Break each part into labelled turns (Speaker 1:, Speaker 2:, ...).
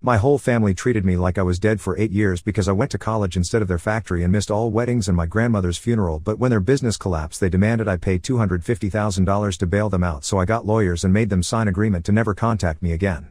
Speaker 1: My whole family treated me like I was dead for 8 years because I went to college instead of their factory and missed all weddings and my grandmother's funeral, but when their business collapsed they demanded I pay $250,000 to bail them out, so I got lawyers and made them sign agreement to never contact me again.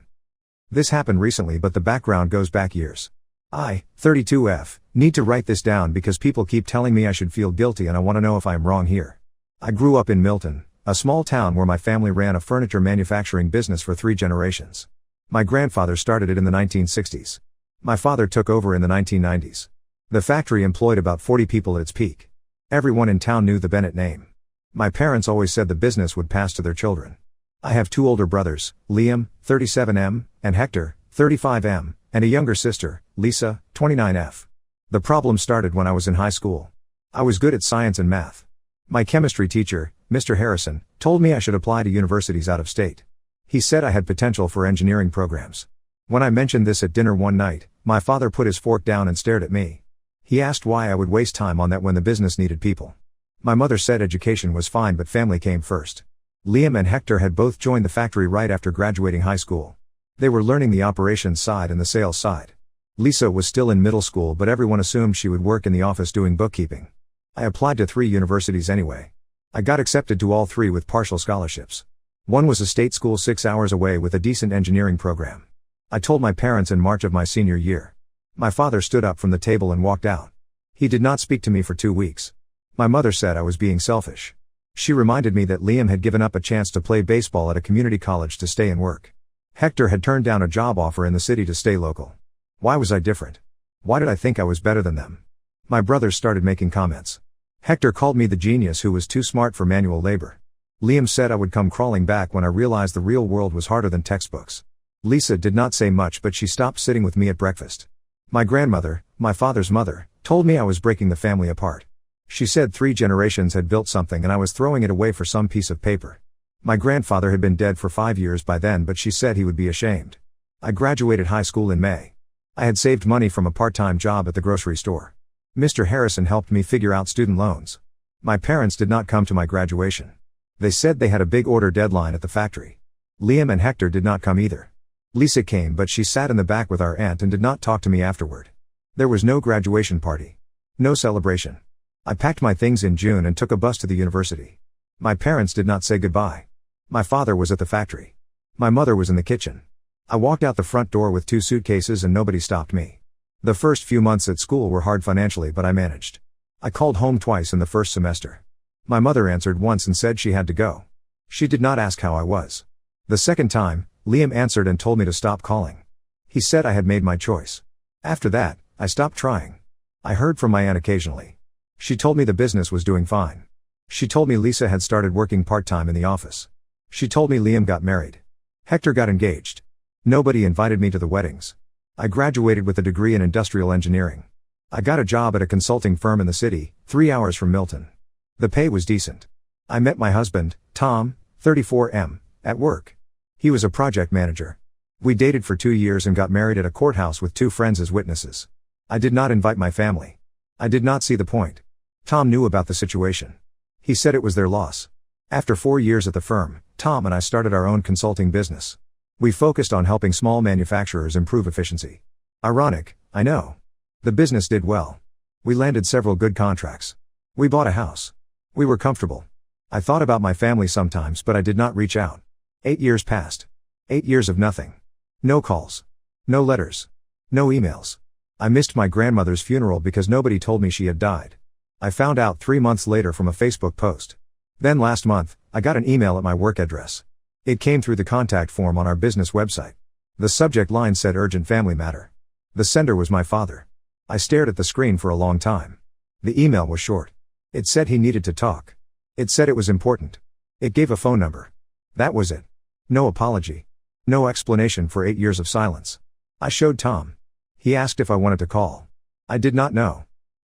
Speaker 1: This happened recently, but the background goes back years. I, 32F, need to write this down because people keep telling me I should feel guilty and I want to know if I am wrong here. I grew up in Milton, a small town where my family ran a furniture manufacturing business for 3 generations. My grandfather started it in the 1960s. My father took over in the 1990s. The factory employed about 40 people at its peak. Everyone in town knew the Bennett name. My parents always said the business would pass to their children. I have 2 older brothers, Liam, 37M, and Hector, 35M, and a younger sister, Lisa, 29F. The problem started when I was in high school. I was good at science and math. My chemistry teacher, Mr. Harrison, told me I should apply to universities out of state. He said I had potential for engineering programs. When I mentioned this at dinner one night, my father put his fork down and stared at me. He asked why I would waste time on that when the business needed people. My mother said education was fine but family came first. Liam and Hector had both joined the factory right after graduating high school. They were learning the operations side and the sales side. Lisa was still in middle school, but everyone assumed she would work in the office doing bookkeeping. I applied to 3 universities anyway. I got accepted to all 3 with partial scholarships. One was a state school 6 hours away with a decent engineering program. I told my parents in March of my senior year. My father stood up from the table and walked out. He did not speak to me for 2 weeks. My mother said I was being selfish. She reminded me that Liam had given up a chance to play baseball at a community college to stay and work. Hector had turned down a job offer in the city to stay local. Why was I different? Why did I think I was better than them? My brothers started making comments. Hector called me the genius who was too smart for manual labor. Liam said I would come crawling back when I realized the real world was harder than textbooks. Lisa did not say much, but she stopped sitting with me at breakfast. My grandmother, my father's mother, told me I was breaking the family apart. She said 3 generations had built something and I was throwing it away for some piece of paper. My grandfather had been dead for 5 years by then, but she said he would be ashamed. I graduated high school in May. I had saved money from a part-time job at the grocery store. Mr. Harrison helped me figure out student loans. My parents did not come to my graduation. They said they had a big order deadline at the factory. Liam and Hector did not come either. Lisa came, but she sat in the back with our aunt and did not talk to me afterward. There was no graduation party. No celebration. I packed my things in June and took a bus to the university. My parents did not say goodbye. My father was at the factory. My mother was in the kitchen. I walked out the front door with 2 suitcases and nobody stopped me. The first few months at school were hard financially, but I managed. I called home twice in the first semester. My mother answered once and said she had to go. She did not ask how I was. The second time, Liam answered and told me to stop calling. He said I had made my choice. After that, I stopped trying. I heard from my aunt occasionally. She told me the business was doing fine. She told me Lisa had started working part-time in the office. She told me Liam got married. Hector got engaged. Nobody invited me to the weddings. I graduated with a degree in industrial engineering. I got a job at a consulting firm in the city, 3 hours from Milton. The pay was decent. I met my husband, Tom, 34M, at work. He was a project manager. We dated for 2 years and got married at a courthouse with 2 friends as witnesses. I did not invite my family. I did not see the point. Tom knew about the situation. He said it was their loss. After 4 years at the firm, Tom and I started our own consulting business. We focused on helping small manufacturers improve efficiency. Ironic, I know. The business did well. We landed several good contracts. We bought a house. We were comfortable. I thought about my family sometimes, but I did not reach out. 8 years passed. 8 years of nothing. No calls. No letters. No emails. I missed my grandmother's funeral because nobody told me she had died. I found out 3 months later from a Facebook post. Then last month, I got an email at my work address. It came through the contact form on our business website. The subject line said urgent family matter. The sender was my father. I stared at the screen for a long time. The email was short. It said he needed to talk. It said it was important. It gave a phone number. That was it. No apology. No explanation for 8 years of silence. I showed Tom. He asked if I wanted to call. I did not know.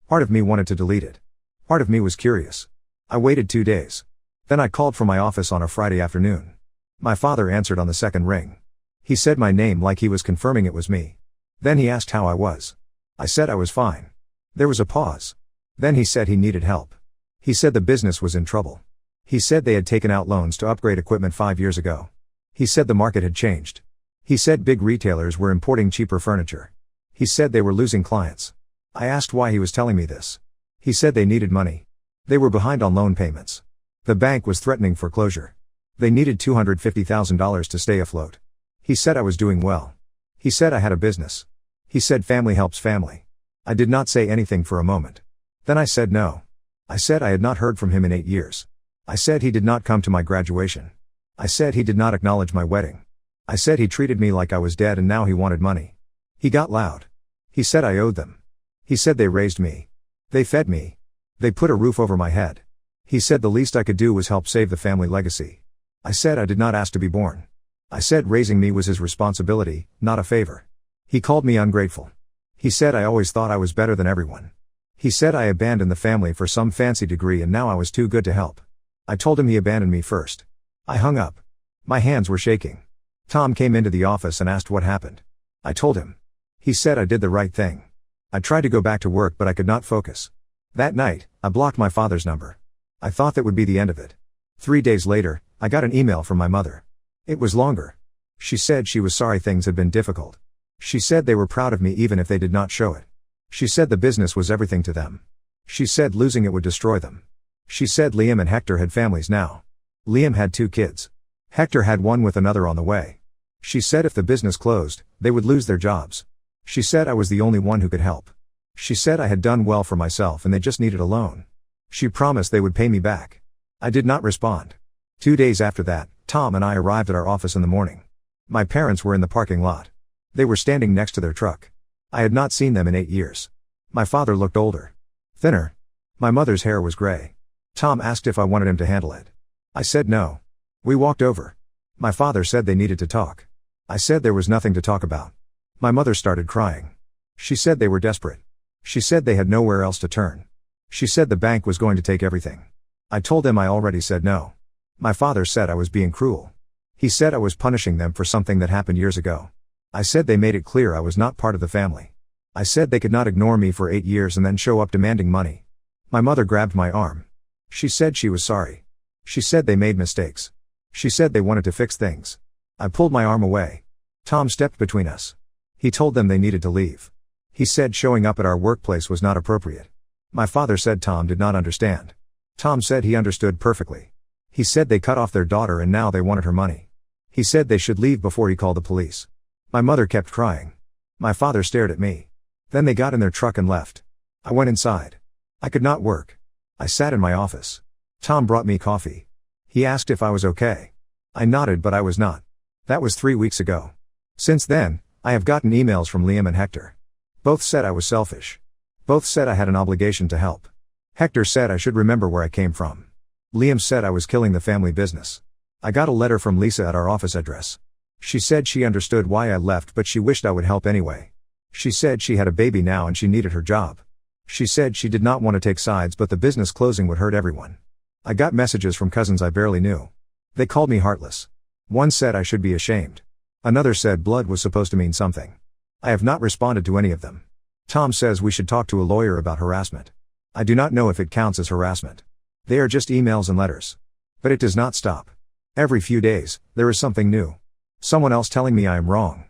Speaker 1: Part of me wanted to delete it. Part of me was curious. I waited 2 days. Then I called from my office on a Friday afternoon. My father answered on the second ring. He said my name like he was confirming it was me. Then he asked how I was. I said I was fine. There was a pause. Then he said he needed help. He said the business was in trouble. He said they had taken out loans to upgrade equipment 5 years ago. He said the market had changed. He said big retailers were importing cheaper furniture. He said they were losing clients. I asked why he was telling me this. He said they needed money. They were behind on loan payments. The bank was threatening foreclosure. They needed $250,000 to stay afloat. He said I was doing well. He said I had a business. He said family helps family. I did not say anything for a moment. Then I said no. I said I had not heard from him in 8 years. I said he did not come to my graduation. I said he did not acknowledge my wedding. I said he treated me like I was dead and now he wanted money. He got loud. He said I owed them. He said they raised me. They fed me. They put a roof over my head. He said the least I could do was help save the family legacy. I said I did not ask to be born. I said raising me was his responsibility, not a favor. He called me ungrateful. He said I always thought I was better than everyone. He said I abandoned the family for some fancy degree and now I was too good to help. I told him he abandoned me first. I hung up. My hands were shaking. Tom came into the office and asked what happened. I told him. He said I did the right thing. I tried to go back to work but I could not focus. That night, I blocked my father's number. I thought that would be the end of it. 3 days later, I got an email from my mother. It was longer. She said she was sorry things had been difficult. She said they were proud of me even if they did not show it. She said the business was everything to them. She said losing it would destroy them. She said Liam and Hector had families now. Liam had 2 kids. Hector had one with another on the way. She said if the business closed, they would lose their jobs. She said I was the only one who could help. She said I had done well for myself and they just needed a loan. She promised they would pay me back. I did not respond. 2 days after that, Tom and I arrived at our office in the morning. My parents were in the parking lot. They were standing next to their truck. I had not seen them in 8 years. My father looked older. Thinner. My mother's hair was gray. Tom asked if I wanted him to handle it. I said no. We walked over. My father said they needed to talk. I said there was nothing to talk about. My mother started crying. She said they were desperate. She said they had nowhere else to turn. She said the bank was going to take everything. I told them I already said no. My father said I was being cruel. He said I was punishing them for something that happened years ago. I said they made it clear I was not part of the family. I said they could not ignore me for 8 years and then show up demanding money. My mother grabbed my arm. She said she was sorry. She said they made mistakes. She said they wanted to fix things. I pulled my arm away. Tom stepped between us. He told them they needed to leave. He said showing up at our workplace was not appropriate. My father said Tom did not understand. Tom said he understood perfectly. He said they cut off their daughter and now they wanted her money. He said they should leave before he called the police. My mother kept crying. My father stared at me. Then they got in their truck and left. I went inside. I could not work. I sat in my office. Tom brought me coffee. He asked if I was okay. I nodded but I was not. That was 3 weeks ago. Since then, I have gotten emails from Liam and Hector. Both said I was selfish. Both said I had an obligation to help. Hector said I should remember where I came from. Liam said I was killing the family business. I got a letter from Lisa at our office address. She said she understood why I left but she wished I would help anyway. She said she had a baby now and she needed her job. She said she did not want to take sides but the business closing would hurt everyone. I got messages from cousins I barely knew. They called me heartless. One said I should be ashamed. Another said blood was supposed to mean something. I have not responded to any of them. Tom says we should talk to a lawyer about harassment. I do not know if it counts as harassment. They are just emails and letters. But it does not stop. Every few days, there is something new. Someone else telling me I am wrong.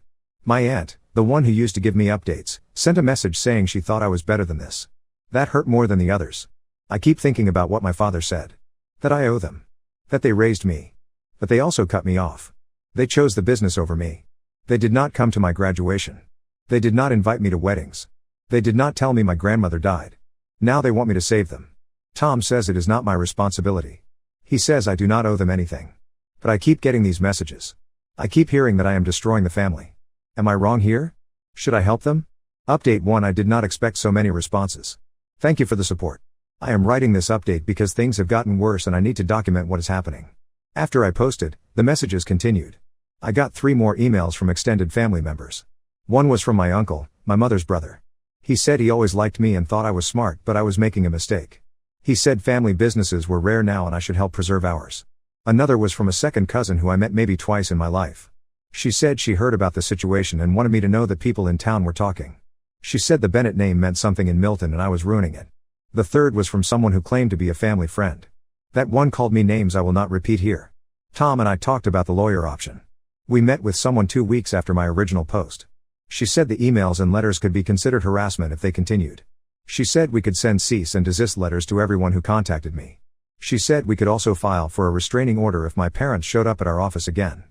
Speaker 1: My aunt, the one who used to give me updates, sent a message saying she thought I was better than this. That hurt more than the others. I keep thinking about what my father said. That I owe them. That they raised me. But they also cut me off. They chose the business over me. They did not come to my graduation. They did not invite me to weddings. They did not tell me my grandmother died. Now they want me to save them. Tom says it is not my responsibility. He says I do not owe them anything. But I keep getting these messages. I keep hearing that I am destroying the family. Am I wrong here? Should I help them? Update 1. I did not expect so many responses. Thank you for the support. I am writing this update because things have gotten worse and I need to document what is happening. After I posted, the messages continued. I got 3 more emails from extended family members. One was from my uncle, my mother's brother. He said he always liked me and thought I was smart but I was making a mistake. He said family businesses were rare now and I should help preserve ours. Another was from a second cousin who I met maybe twice in my life. She said she heard about the situation and wanted me to know that people in town were talking. She said the Bennett name meant something in Milton and I was ruining it. The third was from someone who claimed to be a family friend. That one called me names I will not repeat here. Tom and I talked about the lawyer option. We met with someone 2 weeks after my original post. She said the emails and letters could be considered harassment if they continued. She said we could send cease and desist letters to everyone who contacted me. She said we could also file for a restraining order if my parents showed up at our office again.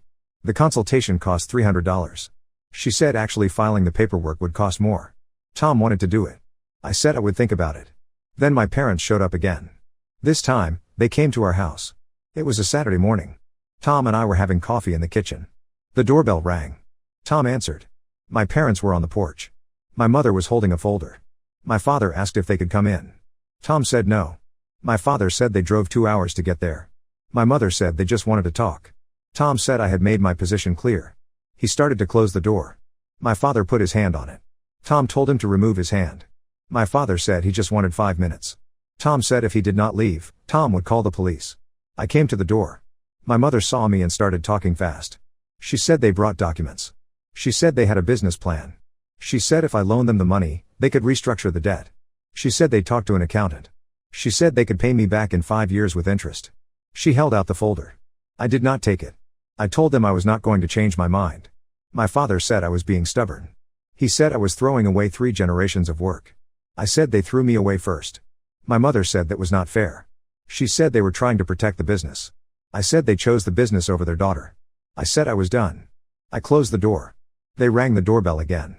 Speaker 1: The consultation cost $300. She said actually filing the paperwork would cost more. Tom wanted to do it. I said I would think about it. Then my parents showed up again. This time, they came to our house. It was a Saturday morning. Tom and I were having coffee in the kitchen. The doorbell rang. Tom answered. My parents were on the porch. My mother was holding a folder. My father asked if they could come in. Tom said no. My father said they drove 2 hours to get there. My mother said they just wanted to talk. Tom said I had made my position clear. He started to close the door. My father put his hand on it. Tom told him to remove his hand. My father said he just wanted 5 minutes. Tom said if he did not leave, Tom would call the police. I came to the door. My mother saw me and started talking fast. She said they brought documents. She said they had a business plan. She said if I loaned them the money, they could restructure the debt. She said they'd talk to an accountant. She said they could pay me back in 5 years with interest. She held out the folder. I did not take it. I told them I was not going to change my mind. My father said I was being stubborn. He said I was throwing away 3 generations of work. I said they threw me away first. My mother said that was not fair. She said they were trying to protect the business. I said they chose the business over their daughter. I said I was done. I closed the door. They rang the doorbell again.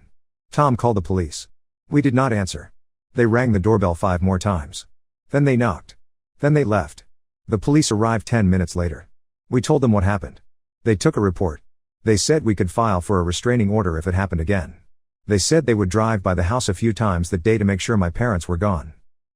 Speaker 1: Tom called the police. We did not answer. They rang the doorbell 5 more times. Then they knocked. Then they left. The police arrived 10 minutes later. We told them what happened. They took a report. They said we could file for a restraining order if it happened again. They said they would drive by the house a few times that day to make sure my parents were gone.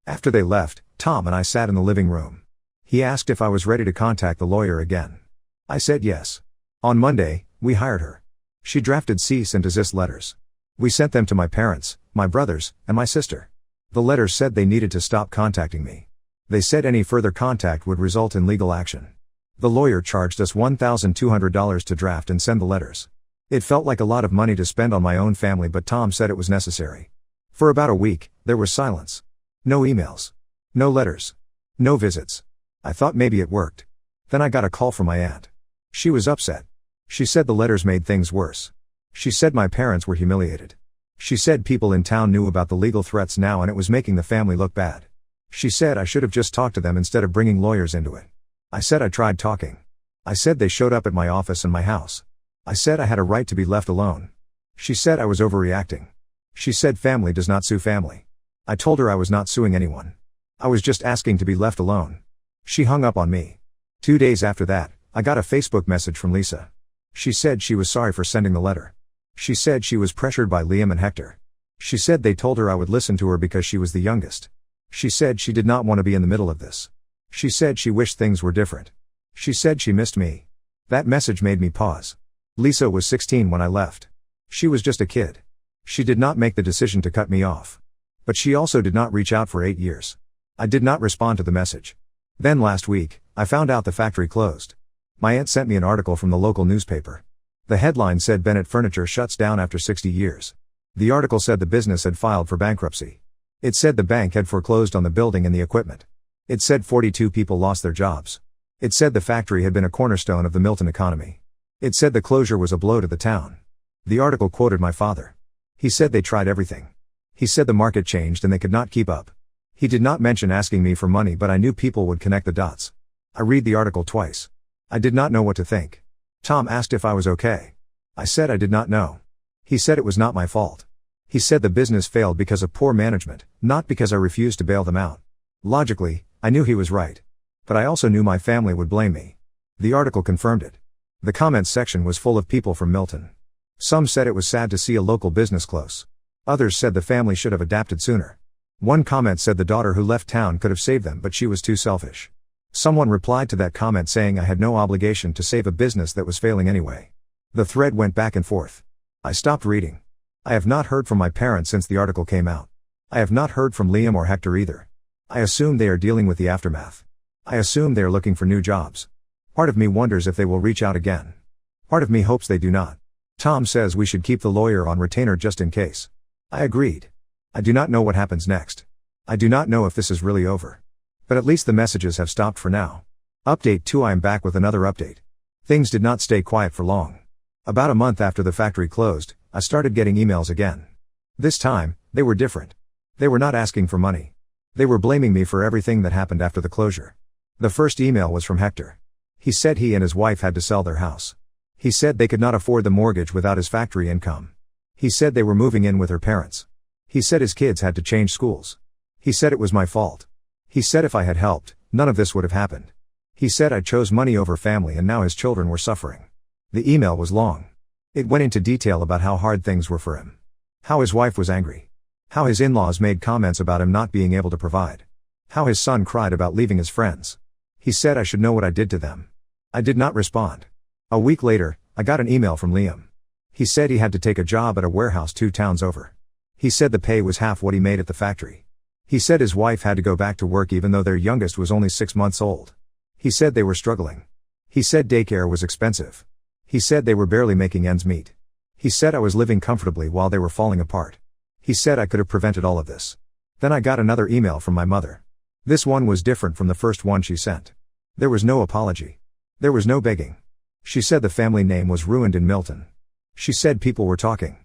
Speaker 1: After they left, Tom and I sat in the living room. He asked if I was ready to contact the lawyer again. I said yes. On Monday, we hired her. She drafted cease and desist letters. We sent them to my parents, my brothers, and my sister. The letters said they needed to stop contacting me. They said any further contact would result in legal action. The lawyer charged us $1,200 to draft and send the letters. It felt like a lot of money to spend on my own family, but Tom said it was necessary. For about a week, there was silence. No emails. No letters. No visits. I thought maybe it worked. Then I got a call from my aunt. She was upset. She said the letters made things worse. She said my parents were humiliated. She said people in town knew about the legal threats now and it was making the family look bad. She said I should have just talked to them instead of bringing lawyers into it. I said I tried talking. I said they showed up at my office and my house. I said I had a right to be left alone. She said I was overreacting. She said family does not sue family. I told her I was not suing anyone. I was just asking to be left alone. She hung up on me. 2 days after that, I got a Facebook message from Lisa. She said she was sorry for sending the letter. She said she was pressured by Liam and Hector. She said they told her I would listen to her because she was the youngest. She said she did not want to be in the middle of this. She said she wished things were different. She said she missed me. That message made me pause. Lisa was 16 when I left. She was just a kid. She did not make the decision to cut me off. But she also did not reach out for 8 years. I did not respond to the message. Then last week, I found out the factory closed. My aunt sent me an article from the local newspaper. The headline said Bennett Furniture shuts down after 60 years. The article said the business had filed for bankruptcy. It said the bank had foreclosed on the building and the equipment. It said 42 people lost their jobs. It said the factory had been a cornerstone of the Milton economy. It said the closure was a blow to the town. The article quoted my father. He said they tried everything. He said the market changed and they could not keep up. He did not mention asking me for money, but I knew people would connect the dots. I read the article twice. I did not know what to think. Tom asked if I was okay. I said I did not know. He said it was not my fault. He said the business failed because of poor management, not because I refused to bail them out. Logically, I knew he was right. But I also knew my family would blame me. The article confirmed it. The comments section was full of people from Milton. Some said it was sad to see a local business close. Others said the family should have adapted sooner. One comment said the daughter who left town could have saved them, but she was too selfish. Someone replied to that comment saying I had no obligation to save a business that was failing anyway. The thread went back and forth. I stopped reading. I have not heard from my parents since the article came out. I have not heard from Liam or Hector either. I assume they are dealing with the aftermath. I assume they are looking for new jobs. Part of me wonders if they will reach out again. Part of me hopes they do not. Tom says we should keep the lawyer on retainer just in case. I agreed. I do not know what happens next. I do not know if this is really over. But at least the messages have stopped for now. Update 2: I am back with another update. Things did not stay quiet for long. About a month after the factory closed, I started getting emails again. This time, they were different. They were not asking for money. They were blaming me for everything that happened after the closure. The first email was from Hector. He said he and his wife had to sell their house. He said they could not afford the mortgage without his factory income. He said they were moving in with her parents. He said his kids had to change schools. He said it was my fault. He said if I had helped, none of this would have happened. He said I chose money over family and now his children were suffering. The email was long. It went into detail about how hard things were for him. How his wife was angry. How his in-laws made comments about him not being able to provide. How his son cried about leaving his friends. He said I should know what I did to them. I did not respond. A week later, I got an email from Liam. He said he had to take a job at a warehouse 2 towns over. He said the pay was half what he made at the factory. He said his wife had to go back to work even though their youngest was only 6 months old. He said they were struggling. He said daycare was expensive. He said they were barely making ends meet. He said I was living comfortably while they were falling apart. He said I could have prevented all of this. Then I got another email from my mother. This one was different from the first one she sent. There was no apology. There was no begging. She said the family name was ruined in Milton. She said people were talking.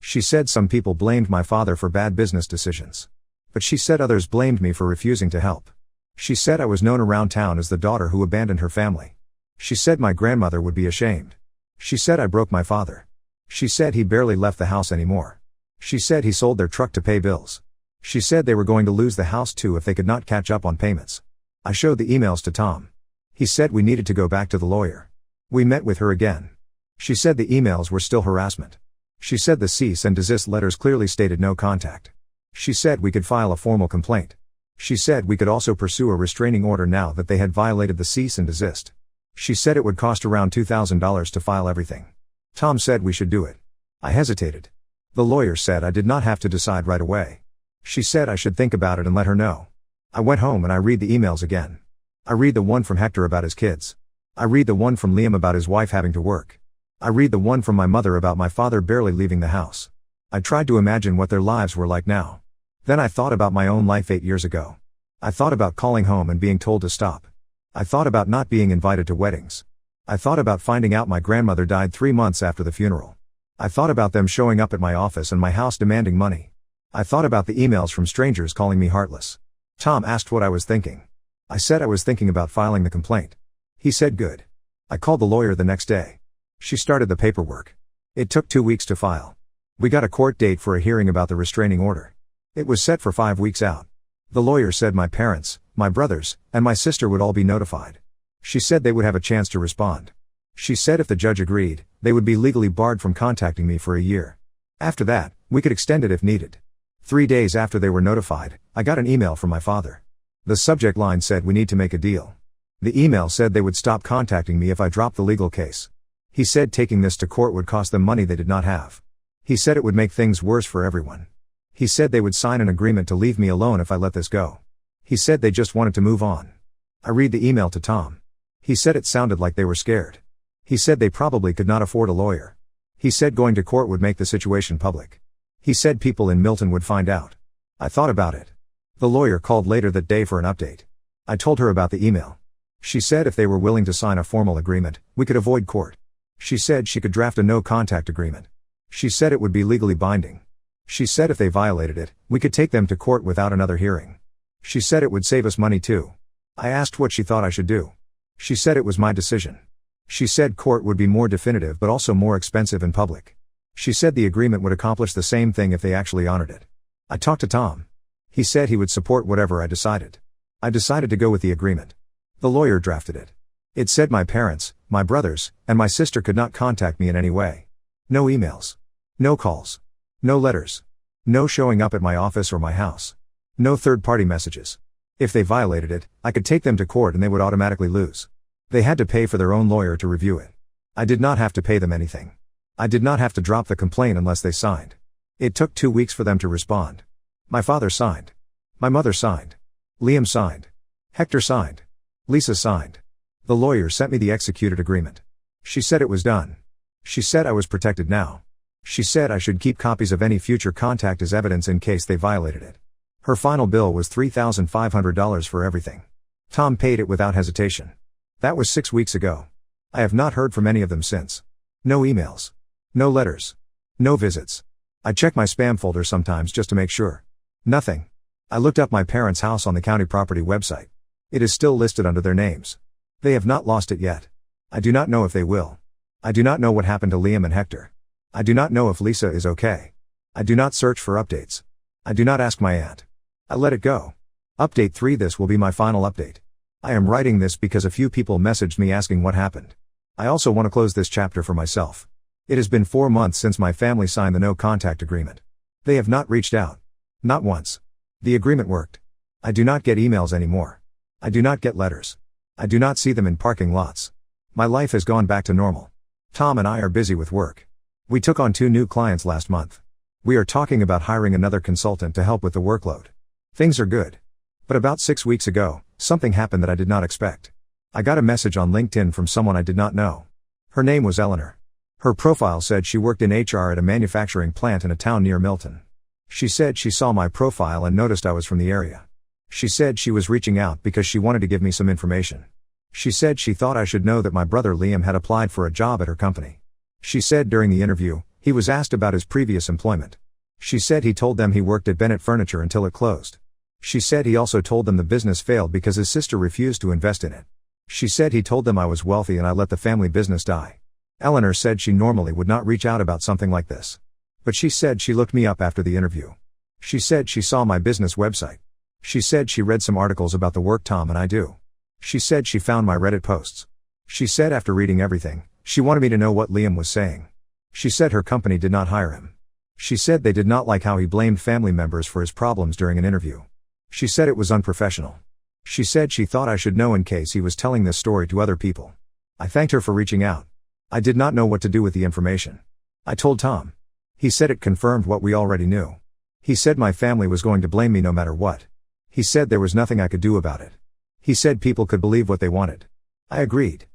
Speaker 1: She said some people blamed my father for bad business decisions. But she said others blamed me for refusing to help. She said I was known around town as the daughter who abandoned her family. She said my grandmother would be ashamed. She said I broke my father. She said he barely left the house anymore. She said he sold their truck to pay bills. She said they were going to lose the house too if they could not catch up on payments. I showed the emails to Tom. He said we needed to go back to the lawyer. We met with her again. She said the emails were still harassment. She said the cease and desist letters clearly stated no contact. She said we could file a formal complaint. She said we could also pursue a restraining order now that they had violated the cease and desist. She said it would cost around $2,000 to file everything. Tom said we should do it. I hesitated. The lawyer said I did not have to decide right away. She said I should think about it and let her know. I went home and I read the emails again. I read the one from Hector about his kids. I read the one from Liam about his wife having to work. I read the one from my mother about my father barely leaving the house. I tried to imagine what their lives were like now. Then I thought about my own life 8 years ago. I thought about calling home and being told to stop. I thought about not being invited to weddings. I thought about finding out my grandmother died 3 months after the funeral. I thought about them showing up at my office and my house demanding money. I thought about the emails from strangers calling me heartless. Tom asked what I was thinking. I said I was thinking about filing the complaint. He said good. I called the lawyer the next day. She started the paperwork. It took 2 weeks to file. We got a court date for a hearing about the restraining order. It was set for 5 weeks out. The lawyer said my parents, my brothers, and my sister would all be notified. She said they would have a chance to respond. She said if the judge agreed, they would be legally barred from contacting me for a year. After that, we could extend it if needed. 3 days after they were notified, I got an email from my father. The subject line said we need to make a deal. The email said they would stop contacting me if I dropped the legal case. He said taking this to court would cost them money they did not have. He said it would make things worse for everyone. He said they would sign an agreement to leave me alone if I let this go. He said they just wanted to move on. I read the email to Tom. He said it sounded like they were scared. He said they probably could not afford a lawyer. He said going to court would make the situation public. He said people in Milton would find out. I thought about it. The lawyer called later that day for an update. I told her about the email. She said if they were willing to sign a formal agreement, we could avoid court. She said she could draft a no-contact agreement. She said it would be legally binding. She said if they violated it, we could take them to court without another hearing. She said it would save us money too. I asked what she thought I should do. She said it was my decision. She said court would be more definitive but also more expensive in public. She said the agreement would accomplish the same thing if they actually honored it. I talked to Tom. He said he would support whatever I decided. I decided to go with the agreement. The lawyer drafted it. It said my parents, my brothers, and my sister could not contact me in any way. No emails. No calls. No letters. No showing up at my office or my house. No third-party messages. If they violated it, I could take them to court and they would automatically lose. They had to pay for their own lawyer to review it. I did not have to pay them anything. I did not have to drop the complaint unless they signed. It took 2 weeks for them to respond. My father signed. My mother signed. Liam signed. Hector signed. Lisa signed. The lawyer sent me the executed agreement. She said it was done. She said I was protected now. She said I should keep copies of any future contact as evidence in case they violated it. Her final bill was $3,500 for everything. Tom paid it without hesitation. That was 6 weeks ago. I have not heard from any of them since. No emails. No letters. No visits. I check my spam folder sometimes just to make sure. Nothing. I looked up my parents' house on the county property website. It is still listed under their names. They have not lost it yet. I do not know if they will. I do not know what happened to Liam and Hector. I do not know if Lisa is okay. I do not search for updates. I do not ask my aunt. I let it go. Update 3. This will be my final update. I am writing this because a few people messaged me asking what happened. I also want to close this chapter for myself. It has been 4 months since my family signed the no contact agreement. They have not reached out. Not once. The agreement worked. I do not get emails anymore. I do not get letters. I do not see them in parking lots. My life has gone back to normal. Tom and I are busy with work. We took on 2 new clients last month. We are talking about hiring another consultant to help with the workload. Things are good. But about 6 weeks ago, something happened that I did not expect. I got a message on LinkedIn from someone I did not know. Her name was Eleanor. Her profile said she worked in HR at a manufacturing plant in a town near Milton. She said she saw my profile and noticed I was from the area. She said she was reaching out because she wanted to give me some information. She said she thought I should know that my brother Liam had applied for a job at her company. She said during the interview, he was asked about his previous employment. She said he told them he worked at Bennett Furniture until it closed. She said he also told them the business failed because his sister refused to invest in it. She said he told them I was wealthy and I let the family business die. Eleanor said she normally would not reach out about something like this. But she said she looked me up after the interview. She said she saw my business website. She said she read some articles about the work Tom and I do. She said she found my Reddit posts. She said after reading everything, she wanted me to know what Liam was saying. She said her company did not hire him. She said they did not like how he blamed family members for his problems during an interview. She said it was unprofessional. She said she thought I should know in case he was telling this story to other people. I thanked her for reaching out. I did not know what to do with the information. I told Tom. He said it confirmed what we already knew. He said my family was going to blame me no matter what. He said there was nothing I could do about it. He said people could believe what they wanted. I agreed.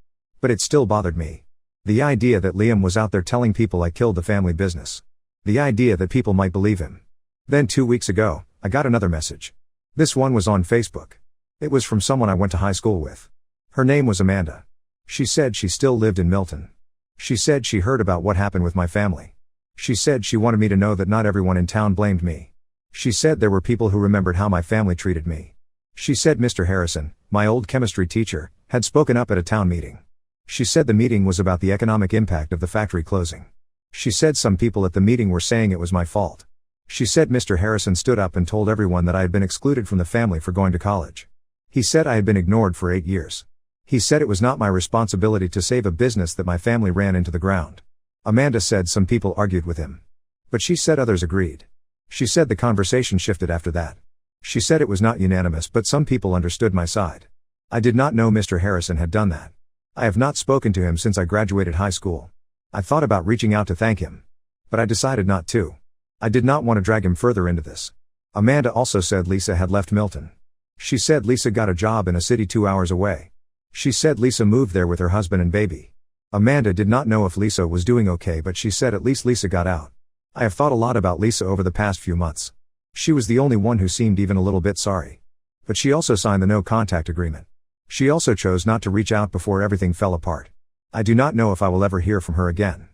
Speaker 1: But it still bothered me. The idea that Liam was out there telling people I killed the family business. The idea that people might believe him. Then 2 weeks ago, I got another message. This one was on Facebook. It was from someone I went to high school with. Her name was Amanda. She said she still lived in Milton. She said she heard about what happened with my family. She said she wanted me to know that not everyone in town blamed me. She said there were people who remembered how my family treated me. She said Mr. Harrison, my old chemistry teacher, had spoken up at a town meeting. She said the meeting was about the economic impact of the factory closing. She said some people at the meeting were saying it was my fault. She said Mr. Harrison stood up and told everyone that I had been excluded from the family for going to college. He said I had been ignored for 8 years. He said it was not my responsibility to save a business that my family ran into the ground. Amanda said some people argued with him. But she said others agreed. She said the conversation shifted after that. She said it was not unanimous but some people understood my side. I did not know Mr. Harrison had done that. I have not spoken to him since I graduated high school. I thought about reaching out to thank him. But I decided not to. I did not want to drag him further into this. Amanda also said Lisa had left Milton. She said Lisa got a job in a city 2 hours away. She said Lisa moved there with her husband and baby. Amanda did not know if Lisa was doing okay but she said at least Lisa got out. I have thought a lot about Lisa over the past few months. She was the only one who seemed even a little bit sorry. But she also signed the no contact agreement. She also chose not to reach out before everything fell apart. I do not know if I will ever hear from her again.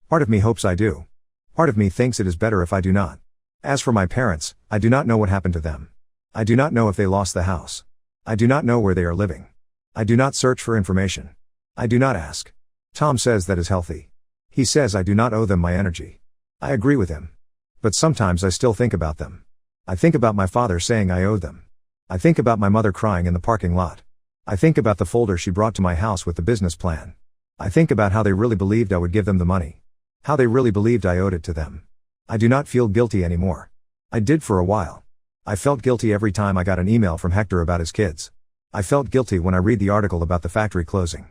Speaker 1: Part of me hopes I do. Part of me thinks it is better if I do not. As for my parents, I do not know what happened to them. I do not know if they lost the house. I do not know where they are living. I do not search for information. I do not ask. Tom says that is healthy. He says I do not owe them my energy. I agree with him. But sometimes I still think about them. I think about my father saying I owed them. I think about my mother crying in the parking lot. I think about the folder she brought to my house with the business plan. I think about how they really believed I would give them the money. How they really believed I owed it to them. I do not feel guilty anymore. I did for a while. I felt guilty every time I got an email from Hector about his kids. I felt guilty when I read the article about the factory closing.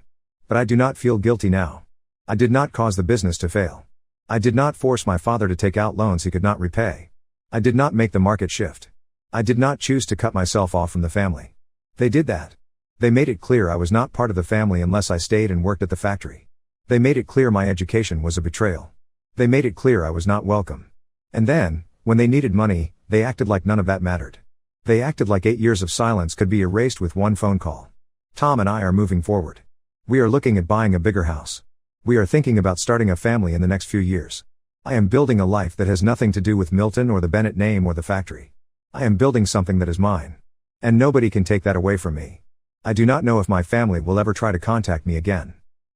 Speaker 1: But I do not feel guilty now. I did not cause the business to fail. I did not force my father to take out loans he could not repay. I did not make the market shift. I did not choose to cut myself off from the family. They did that. They made it clear I was not part of the family unless I stayed and worked at the factory. They made it clear my education was a betrayal. They made it clear I was not welcome. And then, when they needed money, they acted like none of that mattered. They acted like 8 years of silence could be erased with one phone call. Tom and I are moving forward. We are looking at buying a bigger house. We are thinking about starting a family in the next few years. I am building a life that has nothing to do with Milton or the Bennett name or the factory. I am building something that is mine. And nobody can take that away from me. I do not know if my family will ever try to contact me again.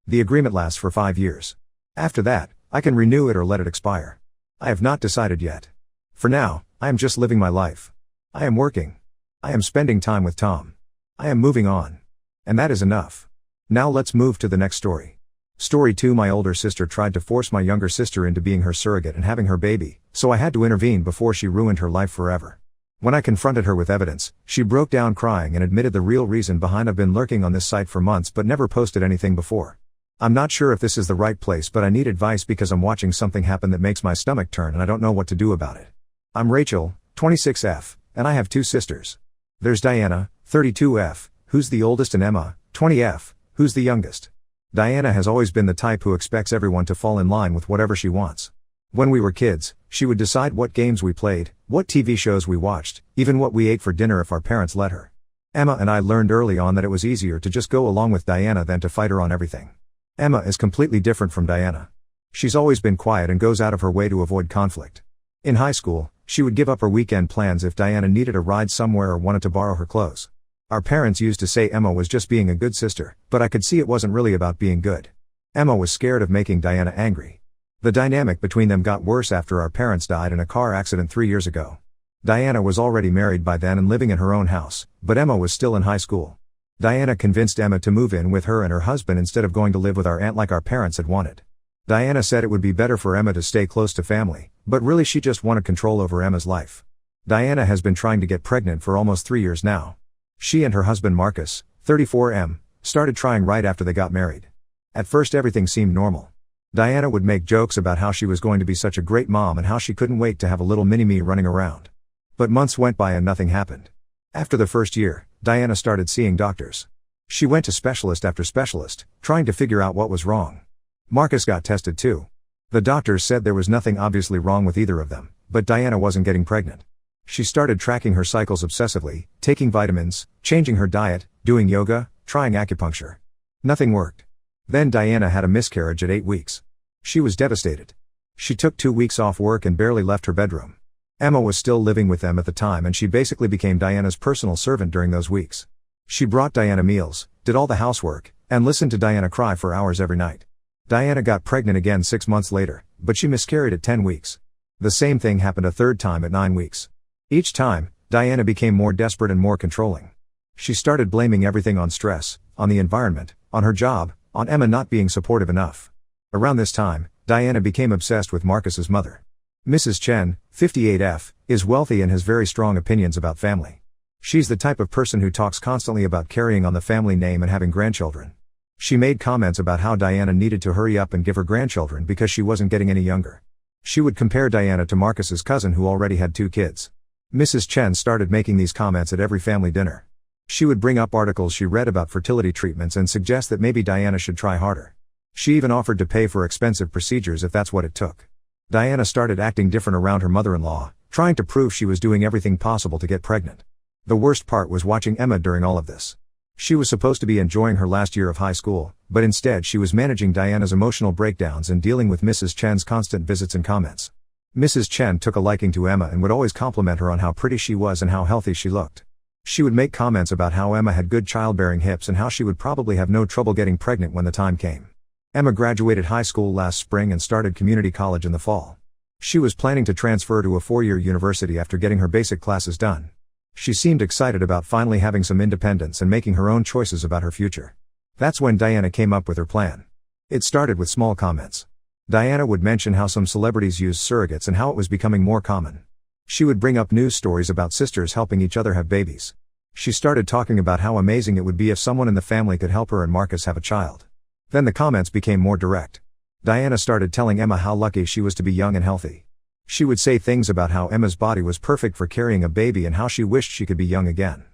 Speaker 1: The agreement lasts for 5 years. After that, I can renew it or let it expire. I have not decided yet. For now, I am just living my life. I am working. I am spending time with Tom. I am moving on. And that is enough. Now let's move to the next story. Story 2. My older sister tried to force my younger sister into being her surrogate and having her baby, so I had to intervene before she ruined her life forever. When I confronted her with evidence, she broke down crying and admitted the real reason behind I've been lurking on this site for months but never posted anything before. I'm not sure if this is the right place, but I need advice because I'm watching something happen that makes my stomach turn and I don't know what to do about it. I'm Rachel, 26F, and I have 2 sisters. There's Diana, 32F, who's the oldest, and Emma, 20F, who's the youngest. Diana has always been the type who expects everyone to fall in line with whatever she wants. When we were kids, she would decide what games we played, what TV shows we watched, even what we ate for dinner if our parents let her. Emma and I learned early on that it was easier to just go along with Diana than to fight her on everything. Emma is completely different from Diana. She's always been quiet and goes out of her way to avoid conflict. In high school, she would give up her weekend plans if Diana needed a ride somewhere or wanted to borrow her clothes. Our parents used to say Emma was just being a good sister, but I could see it wasn't really about being good. Emma was scared of making Diana angry. The dynamic between them got worse after our parents died in a car accident 3 years ago. Diana was already married by then and living in her own house, but Emma was still in high school. Diana convinced Emma to move in with her and her husband instead of going to live with our aunt like our parents had wanted. Diana said it would be better for Emma to stay close to family, but really she just wanted control over Emma's life. Diana has been trying to get pregnant for almost 3 years now. She and her husband Marcus, 34M, started trying right after they got married. At first everything seemed normal. Diana would make jokes about how she was going to be such a great mom and how she couldn't wait to have a little mini-me running around. But months went by and nothing happened. After the first year, Diana started seeing doctors. She went to specialist after specialist, trying to figure out what was wrong. Marcus got tested too. The doctors said there was nothing obviously wrong with either of them, but Diana wasn't getting pregnant. She started tracking her cycles obsessively, taking vitamins, changing her diet, doing yoga, trying acupuncture. Nothing worked. Then Diana had a miscarriage at 8 weeks. She was devastated. She took 2 weeks off work and barely left her bedroom. Emma was still living with them at the time and she basically became Diana's personal servant during those weeks. She brought Diana meals, did all the housework, and listened to Diana cry for hours every night. Diana got pregnant again 6 months later, but she miscarried at 10 weeks. The same thing happened a third time at 9 weeks. Each time, Diana became more desperate and more controlling. She started blaming everything on stress, on the environment, on her job, on Emma not being supportive enough. Around this time, Diana became obsessed with Marcus's mother. Mrs. Chen, 58F, is wealthy and has very strong opinions about family. She's the type of person who talks constantly about carrying on the family name and having grandchildren. She made comments about how Diana needed to hurry up and give her grandchildren because she wasn't getting any younger. She would compare Diana to Marcus's cousin who already had 2 kids. Mrs. Chen started making these comments at every family dinner. She would bring up articles she read about fertility treatments and suggest that maybe Diana should try harder. She even offered to pay for expensive procedures if that's what it took. Diana started acting different around her mother-in-law, trying to prove she was doing everything possible to get pregnant. The worst part was watching Emma during all of this. She was supposed to be enjoying her last year of high school, but instead she was managing Diana's emotional breakdowns and dealing with Mrs. Chen's constant visits and comments. Mrs. Chen took a liking to Emma and would always compliment her on how pretty she was and how healthy she looked. She would make comments about how Emma had good childbearing hips and how she would probably have no trouble getting pregnant when the time came. Emma graduated high school last spring and started community college in the fall. She was planning to transfer to a 4-year university after getting her basic classes done. She seemed excited about finally having some independence and making her own choices about her future. That's when Diana came up with her plan. It started with small comments. Diana would mention how some celebrities used surrogates and how it was becoming more common. She would bring up news stories about sisters helping each other have babies. She started talking about how amazing it would be if someone in the family could help her and Marcus have a child. Then the comments became more direct. Diana started telling Emma how lucky she was to be young and healthy. She would say things about how Emma's body was perfect for carrying a baby and how she wished she could be young again.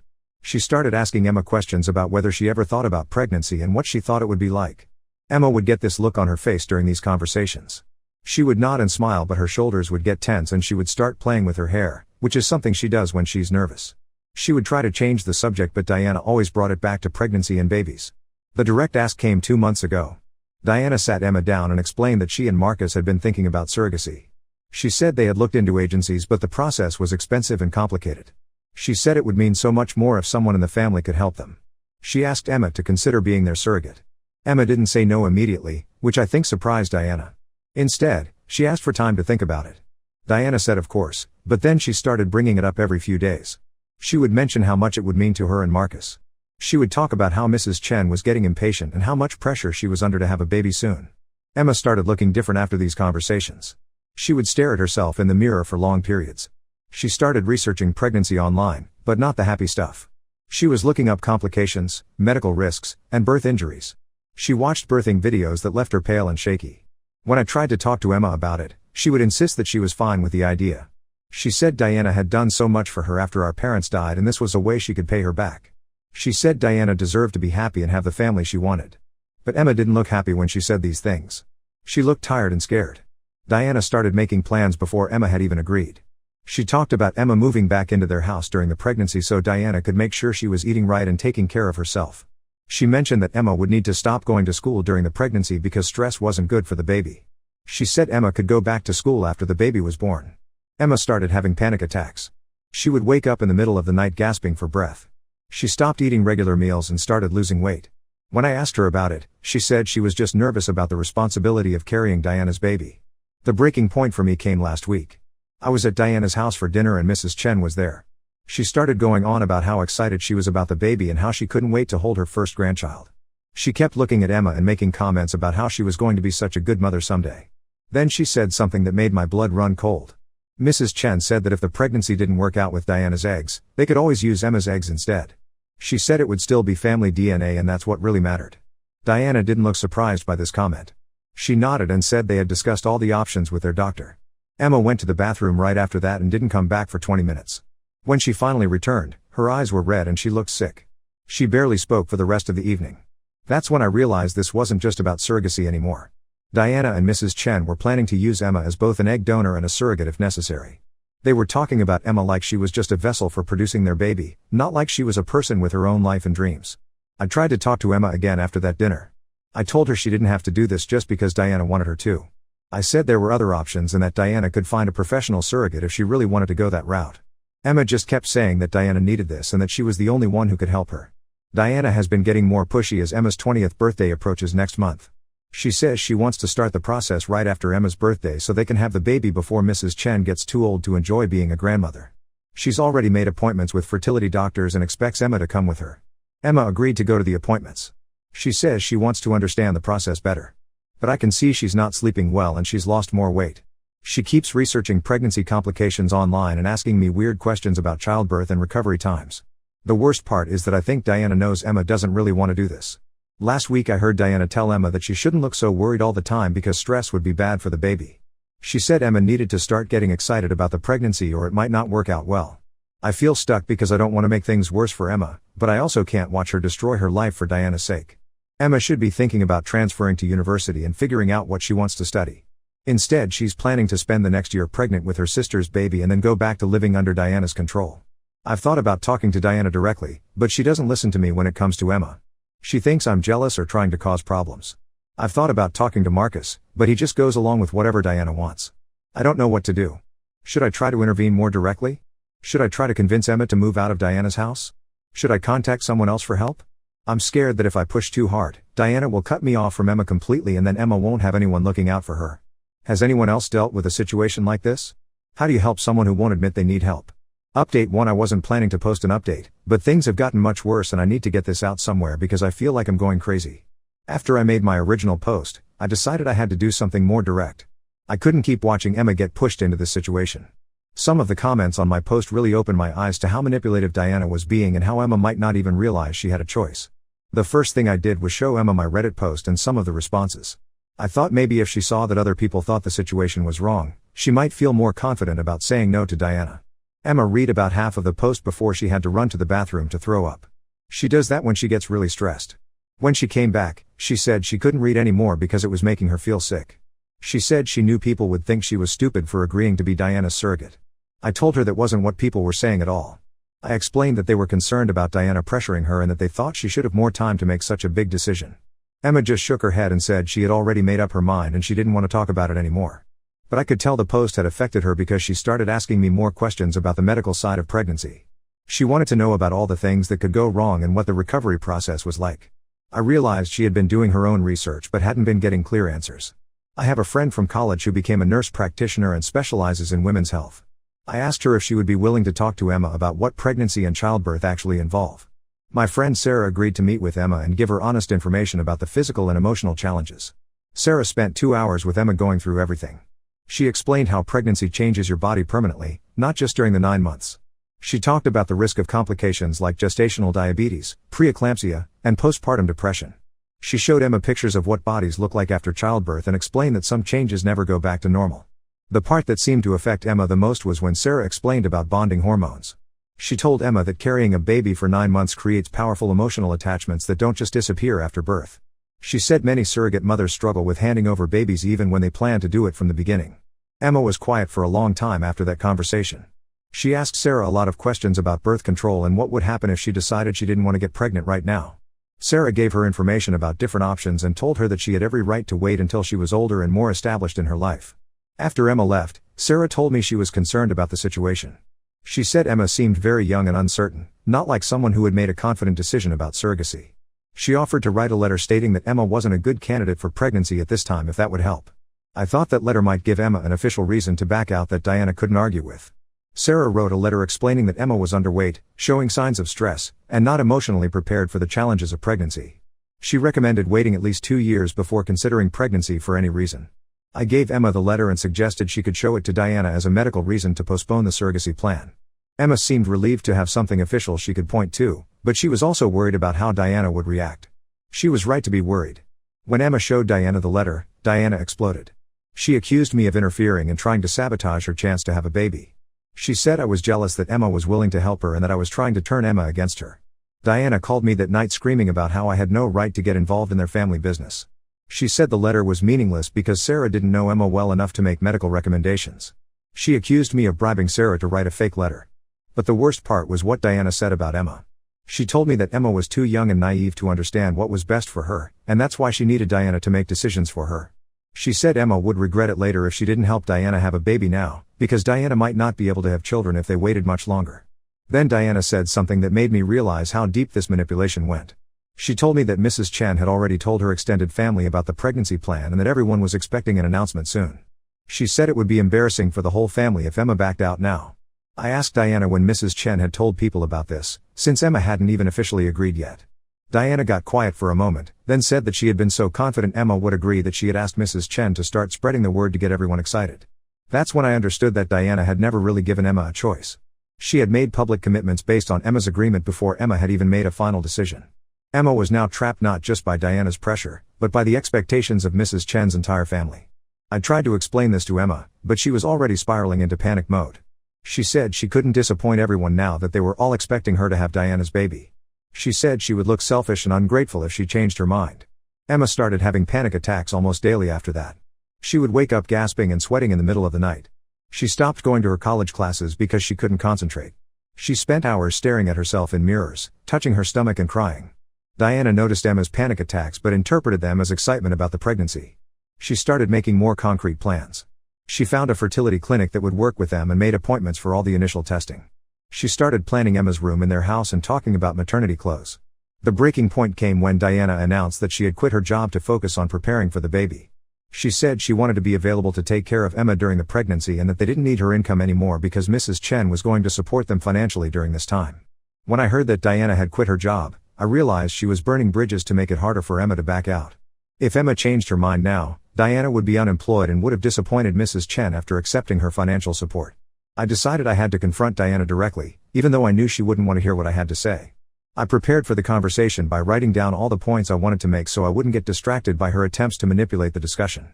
Speaker 1: She started asking Emma questions about whether she ever thought about pregnancy and what she thought it would be like. Emma would get this look on her face during these conversations. She would nod and smile, but her shoulders would get tense and she would start playing with her hair, which is something she does when she's nervous. She would try to change the subject, but Diana always brought it back to pregnancy and babies. The direct ask came 2 months ago. Diana sat Emma down and explained that she and Marcus had been thinking about surrogacy. She said they had looked into agencies, but the process was expensive and complicated. She said it would mean so much more if someone in the family could help them. She asked Emma to consider being their surrogate. Emma didn't say no immediately, which I think surprised Diana. Instead, she asked for time to think about it. Diana said of course, but then she started bringing it up every few days. She would mention how much it would mean to her and Marcus. She would talk about how Mrs. Chen was getting impatient and how much pressure she was under to have a baby soon. Emma started looking different after these conversations. She would stare at herself in the mirror for long periods. She started researching pregnancy online, but not the happy stuff. She was looking up complications, medical risks, and birth injuries. She watched birthing videos that left her pale and shaky. When I tried to talk to Emma about it, she would insist that she was fine with the idea. She said Diana had done so much for her after our parents died and this was a way she could pay her back. She said Diana deserved to be happy and have the family she wanted. But Emma didn't look happy when she said these things. She looked tired and scared. Diana started making plans before Emma had even agreed. She talked about Emma moving back into their house during the pregnancy so Diana could make sure she was eating right and taking care of herself. She mentioned that Emma would need to stop going to school during the pregnancy because stress wasn't good for the baby. She said Emma could go back to school after the baby was born. Emma started having panic attacks. She would wake up in the middle of the night gasping for breath. She stopped eating regular meals and started losing weight. When I asked her about it, she said she was just nervous about the responsibility of carrying Diana's baby. The breaking point for me came last week. I was at Diana's house for dinner and Mrs. Chen was there. She started going on about how excited she was about the baby and how she couldn't wait to hold her first grandchild. She kept looking at Emma and making comments about how she was going to be such a good mother someday. Then she said something that made my blood run cold. Mrs. Chen said that if the pregnancy didn't work out with Diana's eggs, they could always use Emma's eggs instead. She said it would still be family DNA and that's what really mattered. Diana didn't look surprised by this comment. She nodded and said they had discussed all the options with their doctor. Emma went to the bathroom right after that and didn't come back for 20 minutes. When she finally returned, her eyes were red and she looked sick. She barely spoke for the rest of the evening. That's when I realized this wasn't just about surrogacy anymore. Diana and Mrs. Chen were planning to use Emma as both an egg donor and a surrogate if necessary. They were talking about Emma like she was just a vessel for producing their baby, not like she was a person with her own life and dreams. I tried to talk to Emma again after that dinner. I told her she didn't have to do this just because Diana wanted her to. I said there were other options and that Diana could find a professional surrogate if she really wanted to go that route. Emma just kept saying that Diana needed this and that she was the only one who could help her. Diana has been getting more pushy as Emma's 20th birthday approaches next month. She says she wants to start the process right after Emma's birthday so they can have the baby before Mrs. Chen gets too old to enjoy being a grandmother. She's already made appointments with fertility doctors and expects Emma to come with her. Emma agreed to go to the appointments. She says she wants to understand the process better. But I can see she's not sleeping well and she's lost more weight. She keeps researching pregnancy complications online and asking me weird questions about childbirth and recovery times. The worst part is that I think Diana knows Emma doesn't really want to do this. Last week I heard Diana tell Emma that she shouldn't look so worried all the time because stress would be bad for the baby. She said Emma needed to start getting excited about the pregnancy or it might not work out well. I feel stuck because I don't want to make things worse for Emma, but I also can't watch her destroy her life for Diana's sake. Emma should be thinking about transferring to university and figuring out what she wants to study. Instead, she's planning to spend the next year pregnant with her sister's baby and then go back to living under Diana's control. I've thought about talking to Diana directly, but she doesn't listen to me when it comes to Emma. She thinks I'm jealous or trying to cause problems. I've thought about talking to Marcus, but he just goes along with whatever Diana wants. I don't know what to do. Should I try to intervene more directly? Should I try to convince Emma to move out of Diana's house? Should I contact someone else for help? I'm scared that if I push too hard, Diana will cut me off from Emma completely and then Emma won't have anyone looking out for her. Has anyone else dealt with a situation like this? How do you help someone who won't admit they need help? Update 1. I wasn't planning to post an update, but things have gotten much worse and I need to get this out somewhere because I feel like I'm going crazy. After I made my original post, I decided I had to do something more direct. I couldn't keep watching Emma get pushed into this situation. Some of the comments on my post really opened my eyes to how manipulative Diana was being and how Emma might not even realize she had a choice. The first thing I did was show Emma my Reddit post and some of the responses. I thought maybe if she saw that other people thought the situation was wrong, she might feel more confident about saying no to Diana. Emma read about half of the post before she had to run to the bathroom to throw up. She does that when she gets really stressed. When she came back, she said she couldn't read anymore because it was making her feel sick. She said she knew people would think she was stupid for agreeing to be Diana's surrogate. I told her that wasn't what people were saying at all. I explained that they were concerned about Diana pressuring her and that they thought she should have more time to make such a big decision. Emma just shook her head and said she had already made up her mind and she didn't want to talk about it anymore. But I could tell the post had affected her because she started asking me more questions about the medical side of pregnancy. She wanted to know about all the things that could go wrong and what the recovery process was like. I realized she had been doing her own research but hadn't been getting clear answers. I have a friend from college who became a nurse practitioner and specializes in women's health. I asked her if she would be willing to talk to Emma about what pregnancy and childbirth actually involve. My friend Sarah agreed to meet with Emma and give her honest information about the physical and emotional challenges. Sarah spent 2 hours with Emma going through everything. She explained how pregnancy changes your body permanently, not just during the 9 months. She talked about the risk of complications like gestational diabetes, preeclampsia, and postpartum depression. She showed Emma pictures of what bodies look like after childbirth and explained that some changes never go back to normal. The part that seemed to affect Emma the most was when Sarah explained about bonding hormones. She told Emma that carrying a baby for 9 months creates powerful emotional attachments that don't just disappear after birth. She said many surrogate mothers struggle with handing over babies even when they plan to do it from the beginning. Emma was quiet for a long time after that conversation. She asked Sarah a lot of questions about birth control and what would happen if she decided she didn't want to get pregnant right now. Sarah gave her information about different options and told her that she had every right to wait until she was older and more established in her life. After Emma left, Sarah told me she was concerned about the situation. She said Emma seemed very young and uncertain, not like someone who had made a confident decision about surrogacy. She offered to write a letter stating that Emma wasn't a good candidate for pregnancy at this time if that would help. I thought that letter might give Emma an official reason to back out that Diana couldn't argue with. Sarah wrote a letter explaining that Emma was underweight, showing signs of stress, and not emotionally prepared for the challenges of pregnancy. She recommended waiting at least 2 years before considering pregnancy for any reason. I gave Emma the letter and suggested she could show it to Diana as a medical reason to postpone the surrogacy plan. Emma seemed relieved to have something official she could point to, but she was also worried about how Diana would react. She was right to be worried. When Emma showed Diana the letter, Diana exploded. She accused me of interfering and trying to sabotage her chance to have a baby. She said I was jealous that Emma was willing to help her and that I was trying to turn Emma against her. Diana called me that night screaming about how I had no right to get involved in their family business. She said the letter was meaningless because Sarah didn't know Emma well enough to make medical recommendations. She accused me of bribing Sarah to write a fake letter. But the worst part was what Diana said about Emma. She told me that Emma was too young and naive to understand what was best for her, and that's why she needed Diana to make decisions for her. She said Emma would regret it later if she didn't help Diana have a baby now, because Diana might not be able to have children if they waited much longer. Then Diana said something that made me realize how deep this manipulation went. She told me that Mrs. Chen had already told her extended family about the pregnancy plan and that everyone was expecting an announcement soon. She said it would be embarrassing for the whole family if Emma backed out now. I asked Diana when Mrs. Chen had told people about this, since Emma hadn't even officially agreed yet. Diana got quiet for a moment, then said that she had been so confident Emma would agree that she had asked Mrs. Chen to start spreading the word to get everyone excited. That's when I understood that Diana had never really given Emma a choice. She had made public commitments based on Emma's agreement before Emma had even made a final decision. Emma was now trapped not just by Diana's pressure, but by the expectations of Mrs. Chen's entire family. I tried to explain this to Emma, but she was already spiraling into panic mode. She said she couldn't disappoint everyone now that they were all expecting her to have Diana's baby. She said she would look selfish and ungrateful if she changed her mind. Emma started having panic attacks almost daily after that. She would wake up gasping and sweating in the middle of the night. She stopped going to her college classes because she couldn't concentrate. She spent hours staring at herself in mirrors, touching her stomach and crying. Diana noticed Emma's panic attacks but interpreted them as excitement about the pregnancy. She started making more concrete plans. She found a fertility clinic that would work with them and made appointments for all the initial testing. She started planning Emma's room in their house and talking about maternity clothes. The breaking point came when Diana announced that she had quit her job to focus on preparing for the baby. She said she wanted to be available to take care of Emma during the pregnancy and that they didn't need her income anymore because Mrs. Chen was going to support them financially during this time. When I heard that Diana had quit her job, I realized she was burning bridges to make it harder for Emma to back out. If Emma changed her mind now, Diana would be unemployed and would have disappointed Mrs. Chen after accepting her financial support. I decided I had to confront Diana directly, even though I knew she wouldn't want to hear what I had to say. I prepared for the conversation by writing down all the points I wanted to make so I wouldn't get distracted by her attempts to manipulate the discussion.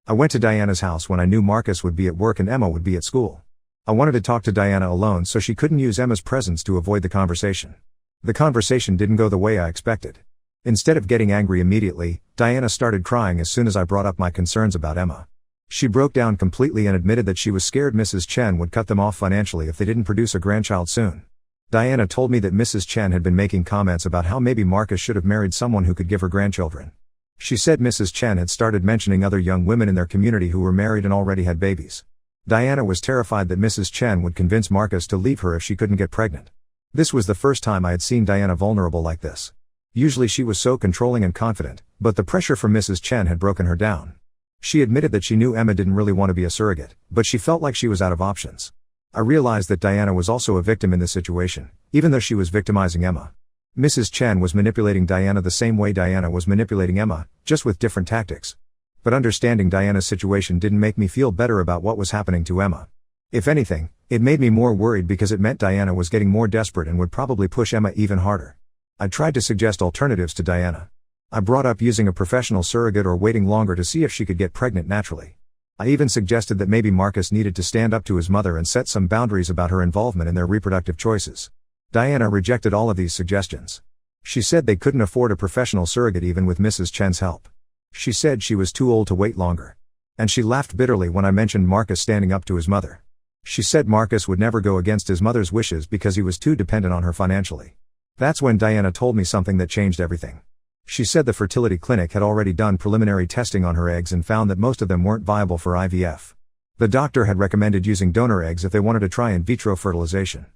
Speaker 1: I went to Diana's house when I knew Marcus would be at work and Emma would be at school. I wanted to talk to Diana alone so she couldn't use Emma's presence to avoid the conversation. The conversation didn't go the way I expected. Instead of getting angry immediately, Diana started crying as soon as I brought up my concerns about Emma. She broke down completely and admitted that she was scared Mrs. Chen would cut them off financially if they didn't produce a grandchild soon. Diana told me that Mrs. Chen had been making comments about how maybe Marcus should have married someone who could give her grandchildren. She said Mrs. Chen had started mentioning other young women in their community who were married and already had babies. Diana was terrified that Mrs. Chen would convince Marcus to leave her if she couldn't get pregnant. This was the first time I had seen Diana vulnerable like this. Usually she was so controlling and confident, but the pressure from Mrs. Chen had broken her down. She admitted that she knew Emma didn't really want to be a surrogate, but she felt like she was out of options. I realized that Diana was also a victim in this situation, even though she was victimizing Emma. Mrs. Chen was manipulating Diana the same way Diana was manipulating Emma, just with different tactics. But understanding Diana's situation didn't make me feel better about what was happening to Emma. If anything, it made me more worried because it meant Diana was getting more desperate and would probably push Emma even harder. I tried to suggest alternatives to Diana. I brought up using a professional surrogate or waiting longer to see if she could get pregnant naturally. I even suggested that maybe Marcus needed to stand up to his mother and set some boundaries about her involvement in their reproductive choices. Diana rejected all of these suggestions. She said they couldn't afford a professional surrogate even with Mrs. Chen's help. She said she was too old to wait longer. And she laughed bitterly when I mentioned Marcus standing up to his mother. She said Marcus would never go against his mother's wishes because he was too dependent on her financially. That's when Diana told me something that changed everything. She said the fertility clinic had already done preliminary testing on her eggs and found that most of them weren't viable for IVF. The doctor had recommended using donor eggs if they wanted to try in vitro fertilization.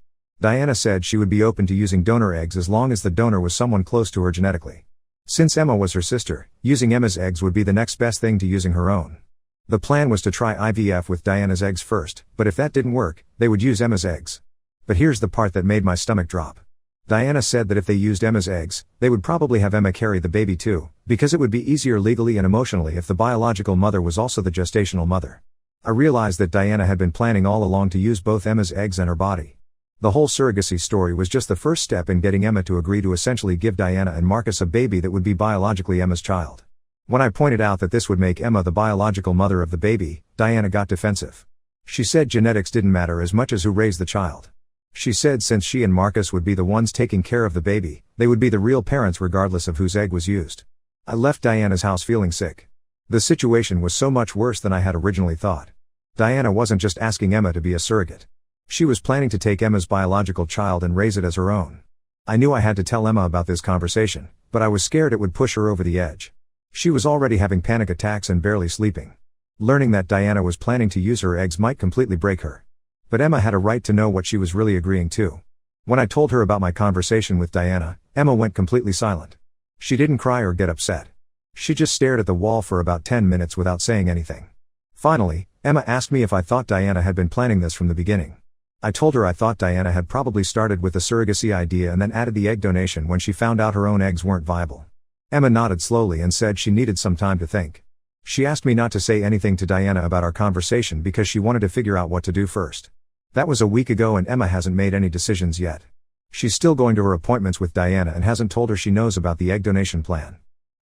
Speaker 1: Diana said she would be open to using donor eggs as long as the donor was someone close to her genetically. Since Emma was her sister, using Emma's eggs would be the next best thing to using her own. The plan was to try IVF with Diana's eggs first, but if that didn't work, they would use Emma's eggs. But here's the part that made my stomach drop. Diana said that if they used Emma's eggs, they would probably have Emma carry the baby too, because it would be easier legally and emotionally if the biological mother was also the gestational mother. I realized that Diana had been planning all along to use both Emma's eggs and her body. The whole surrogacy story was just the first step in getting Emma to agree to essentially give Diana and Marcus a baby that would be biologically Emma's child. When I pointed out that this would make Emma the biological mother of the baby, Diana got defensive. She said genetics didn't matter as much as who raised the child. She said since she and Marcus would be the ones taking care of the baby, they would be the real parents regardless of whose egg was used. I left Diana's house feeling sick. The situation was so much worse than I had originally thought. Diana wasn't just asking Emma to be a surrogate. She was planning to take Emma's biological child and raise it as her own. I knew I had to tell Emma about this conversation, but I was scared it would push her over the edge. She was already having panic attacks and barely sleeping. Learning that Diana was planning to use her eggs might completely break her. But Emma had a right to know what she was really agreeing to. When I told her about my conversation with Diana, Emma went completely silent. She didn't cry or get upset. She just stared at the wall for about 10 minutes without saying anything. Finally, Emma asked me if I thought Diana had been planning this from the beginning. I told her I thought Diana had probably started with the surrogacy idea and then added the egg donation when she found out her own eggs weren't viable. Emma nodded slowly and said she needed some time to think. She asked me not to say anything to Diana about our conversation because she wanted to figure out what to do first. That was a week ago and Emma hasn't made any decisions yet. She's still going to her appointments with Diana and hasn't told her she knows about the egg donation plan.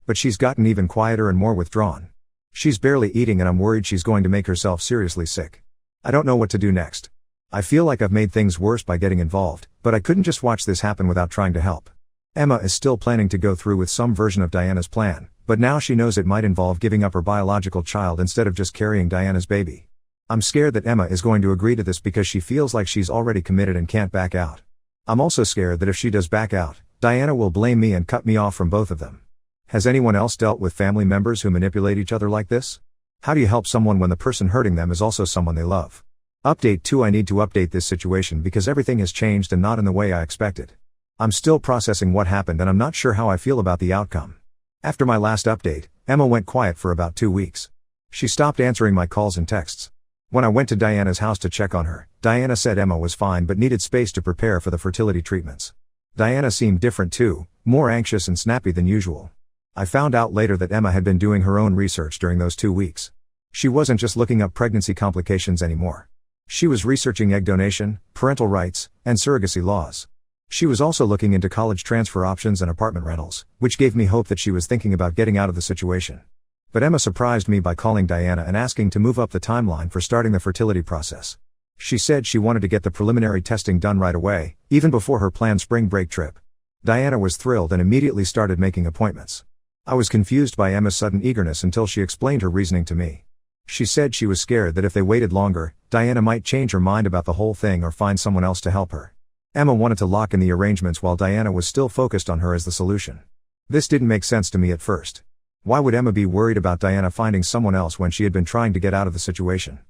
Speaker 1: But she's gotten even quieter and more withdrawn. She's barely eating and I'm worried she's going to make herself seriously sick. I don't know what to do next. I feel like I've made things worse by getting involved, but I couldn't just watch this happen without trying to help. Emma is still planning to go through with some version of Diana's plan, but now she knows it might involve giving up her biological child instead of just carrying Diana's baby. I'm scared that Emma is going to agree to this because she feels like she's already committed and can't back out. I'm also scared that if she does back out, Diana will blame me and cut me off from both of them. Has anyone else dealt with family members who manipulate each other like this? How do you help someone when the person hurting them is also someone they love? Update 2: I need to update this situation because everything has changed and not in the way I expected. I'm still processing what happened and I'm not sure how I feel about the outcome. After my last update, Emma went quiet for about 2 weeks. She stopped answering my calls and texts. When I went to Diana's house to check on her, Diana said Emma was fine but needed space to prepare for the fertility treatments. Diana seemed different too, more anxious and snappy than usual. I found out later that Emma had been doing her own research during those 2 weeks. She wasn't just looking up pregnancy complications anymore. She was researching egg donation, parental rights, and surrogacy laws. She was also looking into college transfer options and apartment rentals, which gave me hope that she was thinking about getting out of the situation. But Emma surprised me by calling Diana and asking to move up the timeline for starting the fertility process. She said she wanted to get the preliminary testing done right away, even before her planned spring break trip. Diana was thrilled and immediately started making appointments. I was confused by Emma's sudden eagerness until she explained her reasoning to me. She said she was scared that if they waited longer, Diana might change her mind about the whole thing or find someone else to help her. Emma wanted to lock in the arrangements while Diana was still focused on her as the solution. This didn't make sense to me at first. Why would Emma be worried about Diana finding someone else when she had been trying to get out of the situation?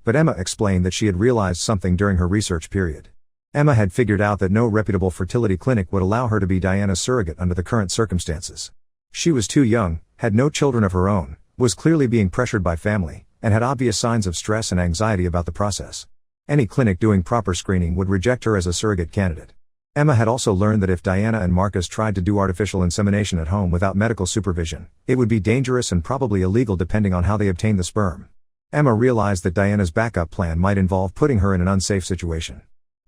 Speaker 1: But Emma explained that she had realized something during her research period. Emma had figured out that no reputable fertility clinic would allow her to be Diana's surrogate under the current circumstances. She was too young, had no children of her own, was clearly being pressured by family, and had obvious signs of stress and anxiety about the process. Any clinic doing proper screening would reject her as a surrogate candidate. Emma had also learned that if Diana and Marcus tried to do artificial insemination at home without medical supervision, it would be dangerous and probably illegal depending on how they obtained the sperm. Emma realized that Diana's backup plan might involve putting her in an unsafe situation.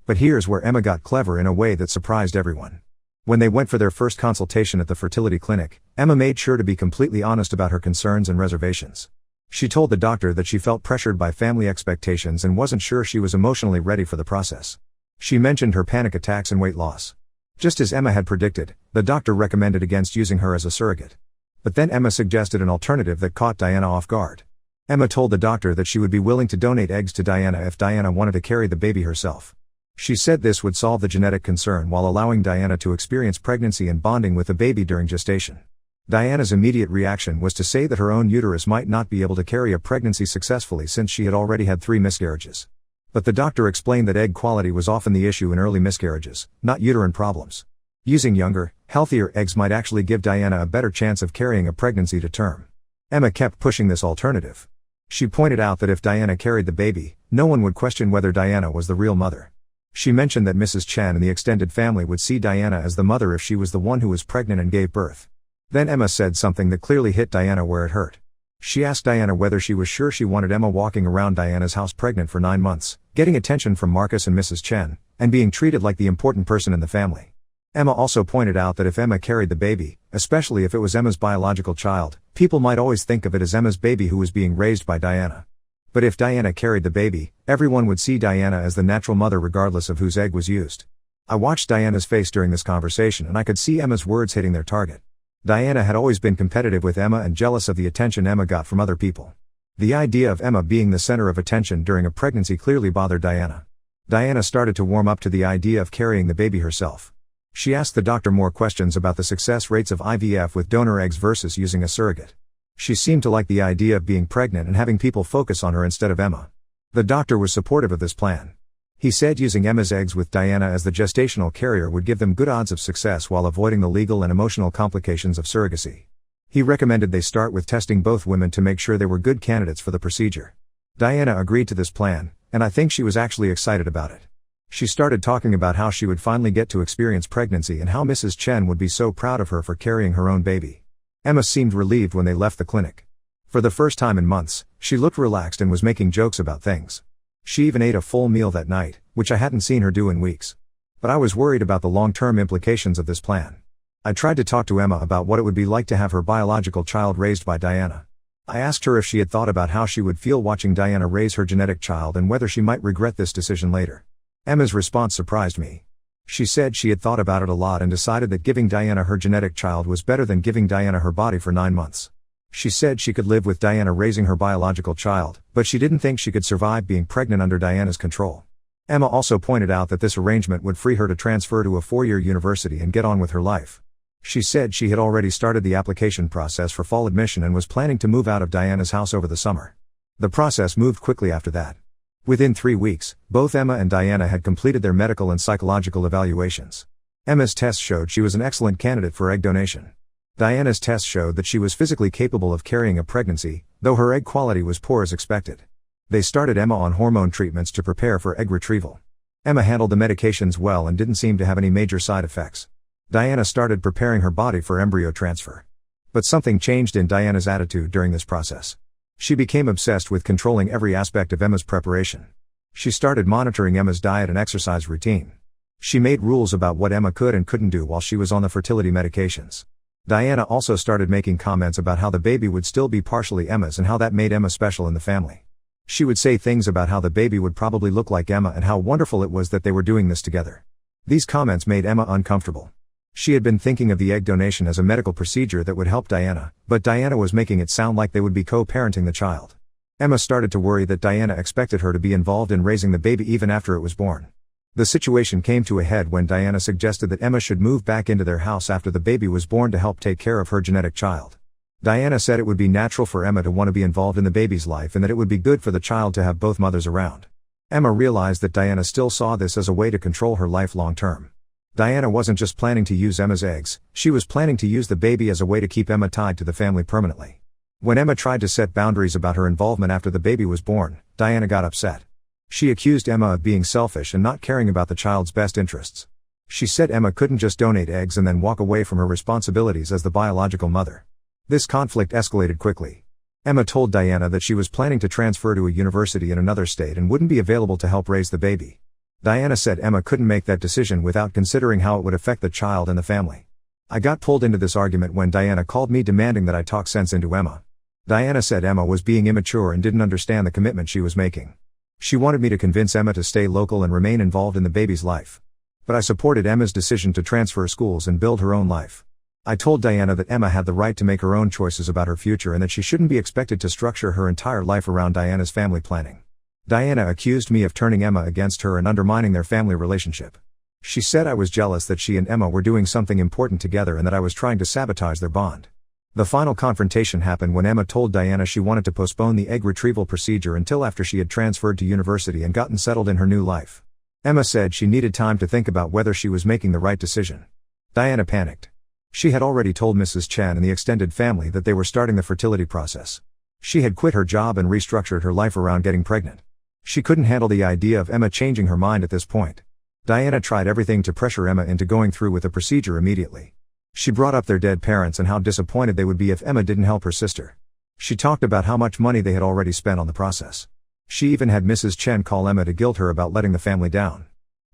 Speaker 1: But here's where Emma got clever in a way that surprised everyone. When they went for their first consultation at the fertility clinic, Emma made sure to be completely honest about her concerns and reservations. She told the doctor that she felt pressured by family expectations and wasn't sure she was emotionally ready for the process. She mentioned her panic attacks and weight loss. Just as Emma had predicted, the doctor recommended against using her as a surrogate. But then Emma suggested an alternative that caught Diana off guard. Emma told the doctor that she would be willing to donate eggs to Diana if Diana wanted to carry the baby herself. She said this would solve the genetic concern while allowing Diana to experience pregnancy and bonding with the baby during gestation. Diana's immediate reaction was to say that her own uterus might not be able to carry a pregnancy successfully since she had already had 3 miscarriages. But the doctor explained that egg quality was often the issue in early miscarriages, not uterine problems. Using younger, healthier eggs might actually give Diana a better chance of carrying a pregnancy to term. Emma kept pushing this alternative. She pointed out that if Diana carried the baby, no one would question whether Diana was the real mother. She mentioned that Mrs. Chen and the extended family would see Diana as the mother if she was the one who was pregnant and gave birth. Then Emma said something that clearly hit Diana where it hurt. She asked Diana whether she was sure she wanted Emma walking around Diana's house pregnant for 9 months, getting attention from Marcus and Mrs. Chen, and being treated like the important person in the family. Emma also pointed out that if Emma carried the baby, especially if it was Emma's biological child, people might always think of it as Emma's baby who was being raised by Diana. But if Diana carried the baby, everyone would see Diana as the natural mother regardless of whose egg was used. I watched Diana's face during this conversation and I could see Emma's words hitting their target. Diana had always been competitive with Emma and jealous of the attention Emma got from other people. The idea of Emma being the center of attention during a pregnancy clearly bothered Diana. Diana started to warm up to the idea of carrying the baby herself. She asked the doctor more questions about the success rates of IVF with donor eggs versus using a surrogate. She seemed to like the idea of being pregnant and having people focus on her instead of Emma. The doctor was supportive of this plan. He said using Emma's eggs with Diana as the gestational carrier would give them good odds of success while avoiding the legal and emotional complications of surrogacy. He recommended they start with testing both women to make sure they were good candidates for the procedure. Diana agreed to this plan, and I think she was actually excited about it. She started talking about how she would finally get to experience pregnancy and how Mrs. Chen would be so proud of her for carrying her own baby. Emma seemed relieved when they left the clinic. For the first time in months, she looked relaxed and was making jokes about things. She even ate a full meal that night, which I hadn't seen her do in weeks. But I was worried about the long-term implications of this plan. I tried to talk to Emma about what it would be like to have her biological child raised by Diana. I asked her if she had thought about how she would feel watching Diana raise her genetic child and whether she might regret this decision later. Emma's response surprised me. She said she had thought about it a lot and decided that giving Diana her genetic child was better than giving Diana her body for 9 months. She said she could live with Diana raising her biological child, but she didn't think she could survive being pregnant under Diana's control. Emma also pointed out that this arrangement would free her to transfer to a 4-year university and get on with her life. She said she had already started the application process for fall admission and was planning to move out of Diana's house over the summer. The process moved quickly after that. Within 3 weeks, both Emma and Diana had completed their medical and psychological evaluations. Emma's tests showed she was an excellent candidate for egg donation. Diana's tests showed that she was physically capable of carrying a pregnancy, though her egg quality was poor as expected. They started Emma on hormone treatments to prepare for egg retrieval. Emma handled the medications well and didn't seem to have any major side effects. Diana started preparing her body for embryo transfer. But something changed in Diana's attitude during this process. She became obsessed with controlling every aspect of Emma's preparation. She started monitoring Emma's diet and exercise routine. She made rules about what Emma could and couldn't do while she was on the fertility medications. Diana also started making comments about how the baby would still be partially Emma's and how that made Emma special in the family. She would say things about how the baby would probably look like Emma and how wonderful it was that they were doing this together. These comments made Emma uncomfortable. She had been thinking of the egg donation as a medical procedure that would help Diana, but Diana was making it sound like they would be co-parenting the child. Emma started to worry that Diana expected her to be involved in raising the baby even after it was born. The situation came to a head when Diana suggested that Emma should move back into their house after the baby was born to help take care of her genetic child. Diana said it would be natural for Emma to want to be involved in the baby's life and that it would be good for the child to have both mothers around. Emma realized that Diana still saw this as a way to control her life long term. Diana wasn't just planning to use Emma's eggs, she was planning to use the baby as a way to keep Emma tied to the family permanently. When Emma tried to set boundaries about her involvement after the baby was born, Diana got upset. She accused Emma of being selfish and not caring about the child's best interests. She said Emma couldn't just donate eggs and then walk away from her responsibilities as the biological mother. This conflict escalated quickly. Emma told Diana that she was planning to transfer to a university in another state and wouldn't be available to help raise the baby. Diana said Emma couldn't make that decision without considering how it would affect the child and the family. I got pulled into this argument when Diana called me demanding that I talk sense into Emma. Diana said Emma was being immature and didn't understand the commitment she was making. She wanted me to convince Emma to stay local and remain involved in the baby's life. But I supported Emma's decision to transfer schools and build her own life. I told Diana that Emma had the right to make her own choices about her future and that she shouldn't be expected to structure her entire life around Diana's family planning. Diana accused me of turning Emma against her and undermining their family relationship. She said I was jealous that she and Emma were doing something important together and that I was trying to sabotage their bond. The final confrontation happened when Emma told Diana she wanted to postpone the egg retrieval procedure until after she had transferred to university and gotten settled in her new life. Emma said she needed time to think about whether she was making the right decision. Diana panicked. She had already told Mrs. Chen and the extended family that they were starting the fertility process. She had quit her job and restructured her life around getting pregnant. She couldn't handle the idea of Emma changing her mind at this point. Diana tried everything to pressure Emma into going through with the procedure immediately. She brought up their dead parents and how disappointed they would be if Emma didn't help her sister. She talked about how much money they had already spent on the process. She even had Mrs. Chen call Emma to guilt her about letting the family down.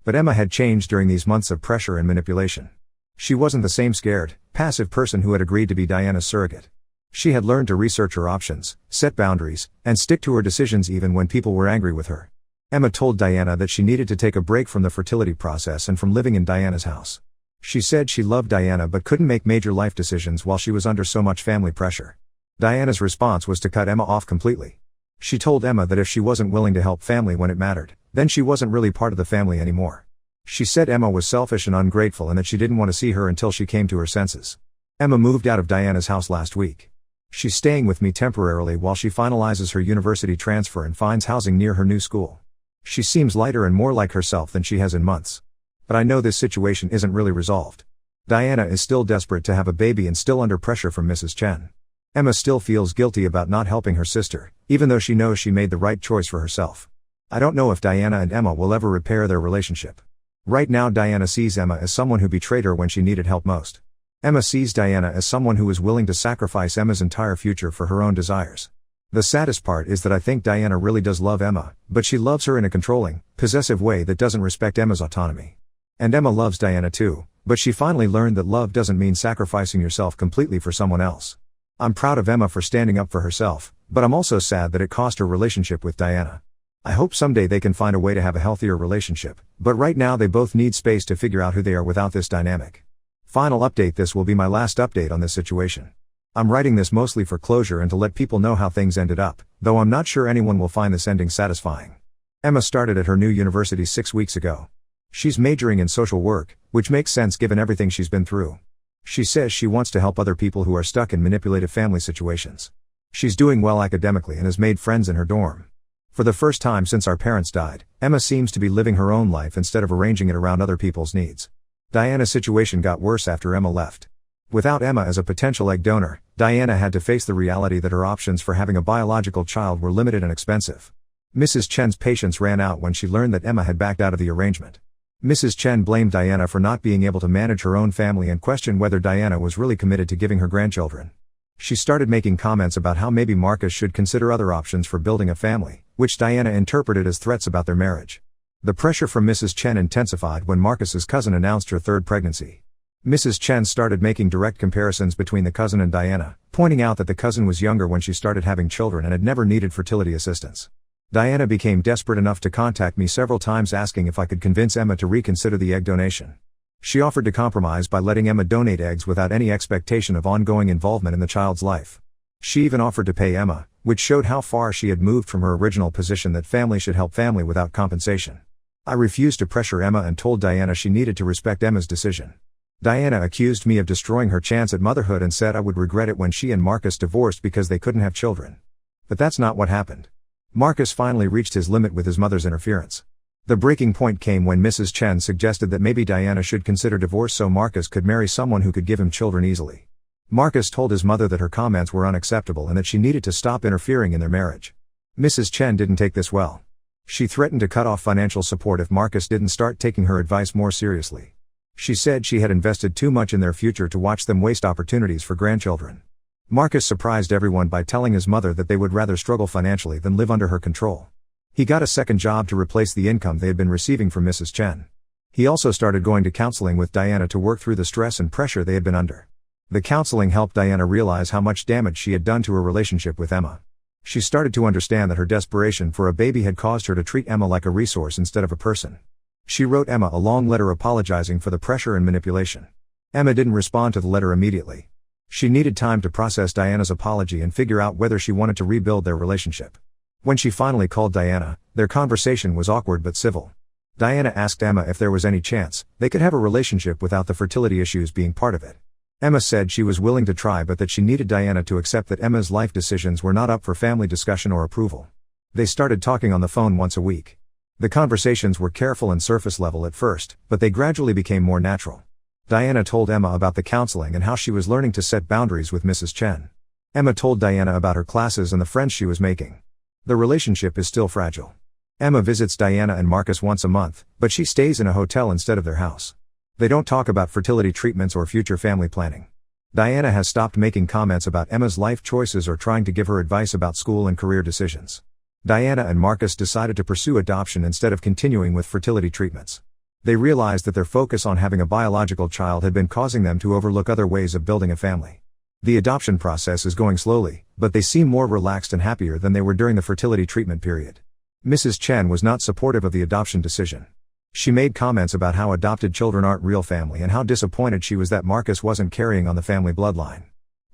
Speaker 1: But Emma had changed during these months of pressure and manipulation. She wasn't the same scared, passive person who had agreed to be Diana's surrogate. She had learned to research her options, set boundaries, and stick to her decisions even when people were angry with her. Emma told Diana that she needed to take a break from the fertility process and from living in Diana's house. She said she loved Diana but couldn't make major life decisions while she was under so much family pressure. Diana's response was to cut Emma off completely. She told Emma that if she wasn't willing to help family when it mattered, then she wasn't really part of the family anymore. She said Emma was selfish and ungrateful and that she didn't want to see her until she came to her senses. Emma moved out of Diana's house last week. She's staying with me temporarily while she finalizes her university transfer and finds housing near her new school. She seems lighter and more like herself than she has in months. But I know this situation isn't really resolved. Diana is still desperate to have a baby and still under pressure from Mrs. Chen. Emma still feels guilty about not helping her sister, even though she knows she made the right choice for herself. I don't know if Diana and Emma will ever repair their relationship. Right now Diana sees Emma as someone who betrayed her when she needed help most. Emma sees Diana as someone who is willing to sacrifice Emma's entire future for her own desires. The saddest part is that I think Diana really does love Emma, but she loves her in a controlling, possessive way that doesn't respect Emma's autonomy. And Emma loves Diana too, but she finally learned that love doesn't mean sacrificing yourself completely for someone else. I'm proud of Emma for standing up for herself, but I'm also sad that it cost her relationship with Diana. I hope someday they can find a way to have a healthier relationship, but right now they both need space to figure out who they are without this dynamic. Final update: this will be my last update on this situation. I'm writing this mostly for closure and to let people know how things ended up, though I'm not sure anyone will find this ending satisfying. Emma started at her new university 6 weeks ago. She's majoring in social work, which makes sense given everything she's been through. She says she wants to help other people who are stuck in manipulative family situations. She's doing well academically and has made friends in her dorm. For the first time since our parents died, Emma seems to be living her own life instead of arranging it around other people's needs. Diana's situation got worse after Emma left. Without Emma as a potential egg donor, Diana had to face the reality that her options for having a biological child were limited and expensive. Mrs. Chen's patience ran out when she learned that Emma had backed out of the arrangement. Mrs. Chen blamed Diana for not being able to manage her own family and questioned whether Diana was really committed to giving her grandchildren. She started making comments about how maybe Marcus should consider other options for building a family, which Diana interpreted as threats about their marriage. The pressure from Mrs. Chen intensified when Marcus's cousin announced her third pregnancy. Mrs. Chen started making direct comparisons between the cousin and Diana, pointing out that the cousin was younger when she started having children and had never needed fertility assistance. Diana became desperate enough to contact me several times asking if I could convince Emma to reconsider the egg donation. She offered to compromise by letting Emma donate eggs without any expectation of ongoing involvement in the child's life. She even offered to pay Emma, which showed how far she had moved from her original position that family should help family without compensation. I refused to pressure Emma and told Diana she needed to respect Emma's decision. Diana accused me of destroying her chance at motherhood and said I would regret it when she and Marcus divorced because they couldn't have children. But that's not what happened. Marcus finally reached his limit with his mother's interference. The breaking point came when Mrs. Chen suggested that maybe Diana should consider divorce so Marcus could marry someone who could give him children easily. Marcus told his mother that her comments were unacceptable and that she needed to stop interfering in their marriage. Mrs. Chen didn't take this well. She threatened to cut off financial support if Marcus didn't start taking her advice more seriously. She said she had invested too much in their future to watch them waste opportunities for grandchildren. Marcus surprised everyone by telling his mother that they would rather struggle financially than live under her control. He got a second job to replace the income they had been receiving from Mrs. Chen. He also started going to counseling with Diana to work through the stress and pressure they had been under. The counseling helped Diana realize how much damage she had done to her relationship with Emma. She started to understand that her desperation for a baby had caused her to treat Emma like a resource instead of a person. She wrote Emma a long letter apologizing for the pressure and manipulation. Emma didn't respond to the letter immediately. She needed time to process Diana's apology and figure out whether she wanted to rebuild their relationship. When she finally called Diana, their conversation was awkward but civil. Diana asked Emma if there was any chance they could have a relationship without the fertility issues being part of it. Emma said she was willing to try but that she needed Diana to accept that Emma's life decisions were not up for family discussion or approval. They started talking on the phone once a week. The conversations were careful and surface level at first, but they gradually became more natural. Diana told Emma about the counseling and how she was learning to set boundaries with Mrs. Chen. Emma told Diana about her classes and the friends she was making. The relationship is still fragile. Emma visits Diana and Marcus once a month, but she stays in a hotel instead of their house. They don't talk about fertility treatments or future family planning. Diana has stopped making comments about Emma's life choices or trying to give her advice about school and career decisions. Diana and Marcus decided to pursue adoption instead of continuing with fertility treatments. They realized that their focus on having a biological child had been causing them to overlook other ways of building a family. The adoption process is going slowly, but they seem more relaxed and happier than they were during the fertility treatment period. Mrs. Chen was not supportive of the adoption decision. She made comments about how adopted children aren't real family and how disappointed she was that Marcus wasn't carrying on the family bloodline.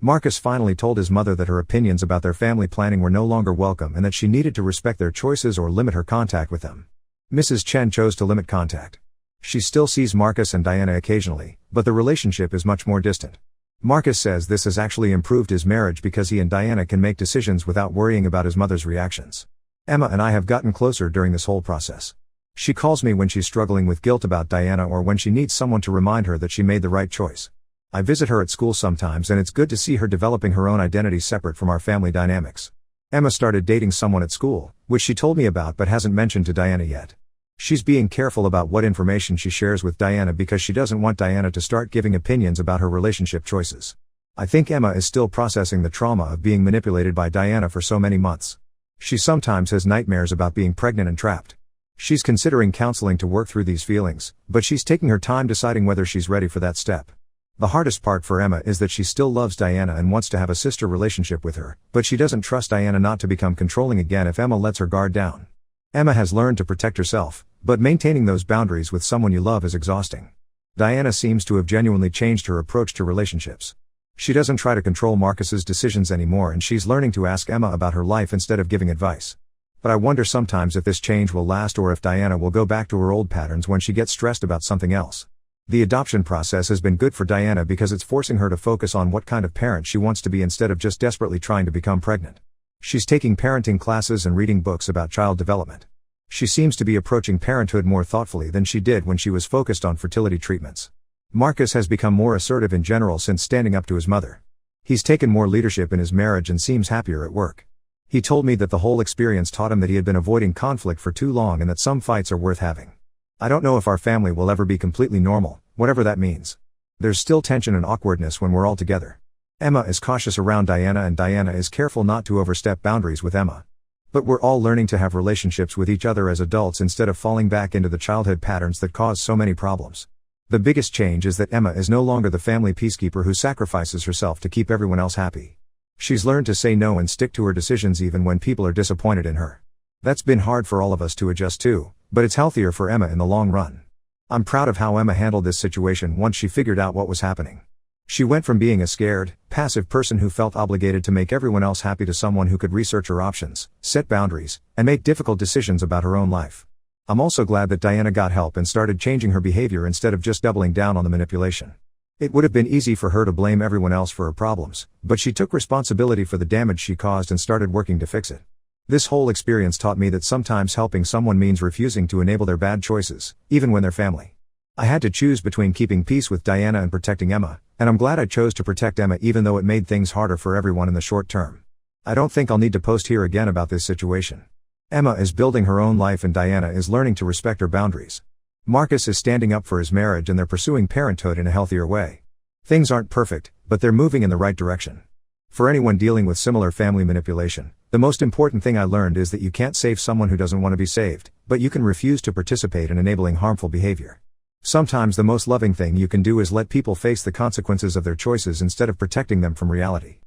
Speaker 1: Marcus finally told his mother that her opinions about their family planning were no longer welcome and that she needed to respect their choices or limit her contact with them. Mrs. Chen chose to limit contact. She still sees Marcus and Diana occasionally, but the relationship is much more distant. Marcus says this has actually improved his marriage because he and Diana can make decisions without worrying about his mother's reactions. Emma and I have gotten closer during this whole process. She calls me when she's struggling with guilt about Diana or when she needs someone to remind her that she made the right choice. I visit her at school sometimes and it's good to see her developing her own identity separate from our family dynamics. Emma started dating someone at school, which she told me about but hasn't mentioned to Diana yet. She's being careful about what information she shares with Diana because she doesn't want Diana to start giving opinions about her relationship choices. I think Emma is still processing the trauma of being manipulated by Diana for so many months. She sometimes has nightmares about being pregnant and trapped. She's considering counseling to work through these feelings, but she's taking her time deciding whether she's ready for that step. The hardest part for Emma is that she still loves Diana and wants to have a sister relationship with her, but she doesn't trust Diana not to become controlling again if Emma lets her guard down. Emma has learned to protect herself, but maintaining those boundaries with someone you love is exhausting. Diana seems to have genuinely changed her approach to relationships. She doesn't try to control Marcus's decisions anymore and she's learning to ask Emma about her life instead of giving advice. But I wonder sometimes if this change will last or if Diana will go back to her old patterns when she gets stressed about something else. The adoption process has been good for Diana because it's forcing her to focus on what kind of parent she wants to be instead of just desperately trying to become pregnant. She's taking parenting classes and reading books about child development. She seems to be approaching parenthood more thoughtfully than she did when she was focused on fertility treatments. Marcus has become more assertive in general since standing up to his mother. He's taken more leadership in his marriage and seems happier at work. He told me that the whole experience taught him that he had been avoiding conflict for too long and that some fights are worth having. I don't know if our family will ever be completely normal, whatever that means. There's still tension and awkwardness when we're all together. Emma is cautious around Diana and Diana is careful not to overstep boundaries with Emma. But we're all learning to have relationships with each other as adults instead of falling back into the childhood patterns that cause so many problems. The biggest change is that Emma is no longer the family peacekeeper who sacrifices herself to keep everyone else happy. She's learned to say no and stick to her decisions even when people are disappointed in her. That's been hard for all of us to adjust to, but it's healthier for Emma in the long run. I'm proud of how Emma handled this situation once she figured out what was happening. She went from being a scared, passive person who felt obligated to make everyone else happy to someone who could research her options, set boundaries, and make difficult decisions about her own life. I'm also glad that Diana got help and started changing her behavior instead of just doubling down on the manipulation. It would have been easy for her to blame everyone else for her problems, but she took responsibility for the damage she caused and started working to fix it. This whole experience taught me that sometimes helping someone means refusing to enable their bad choices, even when they're family. I had to choose between keeping peace with Diana and protecting Emma, and I'm glad I chose to protect Emma even though it made things harder for everyone in the short term. I don't think I'll need to post here again about this situation. Emma is building her own life and Diana is learning to respect her boundaries. Marcus is standing up for his marriage and they're pursuing parenthood in a healthier way. Things aren't perfect, but they're moving in the right direction. For anyone dealing with similar family manipulation, the most important thing I learned is that you can't save someone who doesn't want to be saved, but you can refuse to participate in enabling harmful behavior. Sometimes the most loving thing you can do is let people face the consequences of their choices instead of protecting them from reality.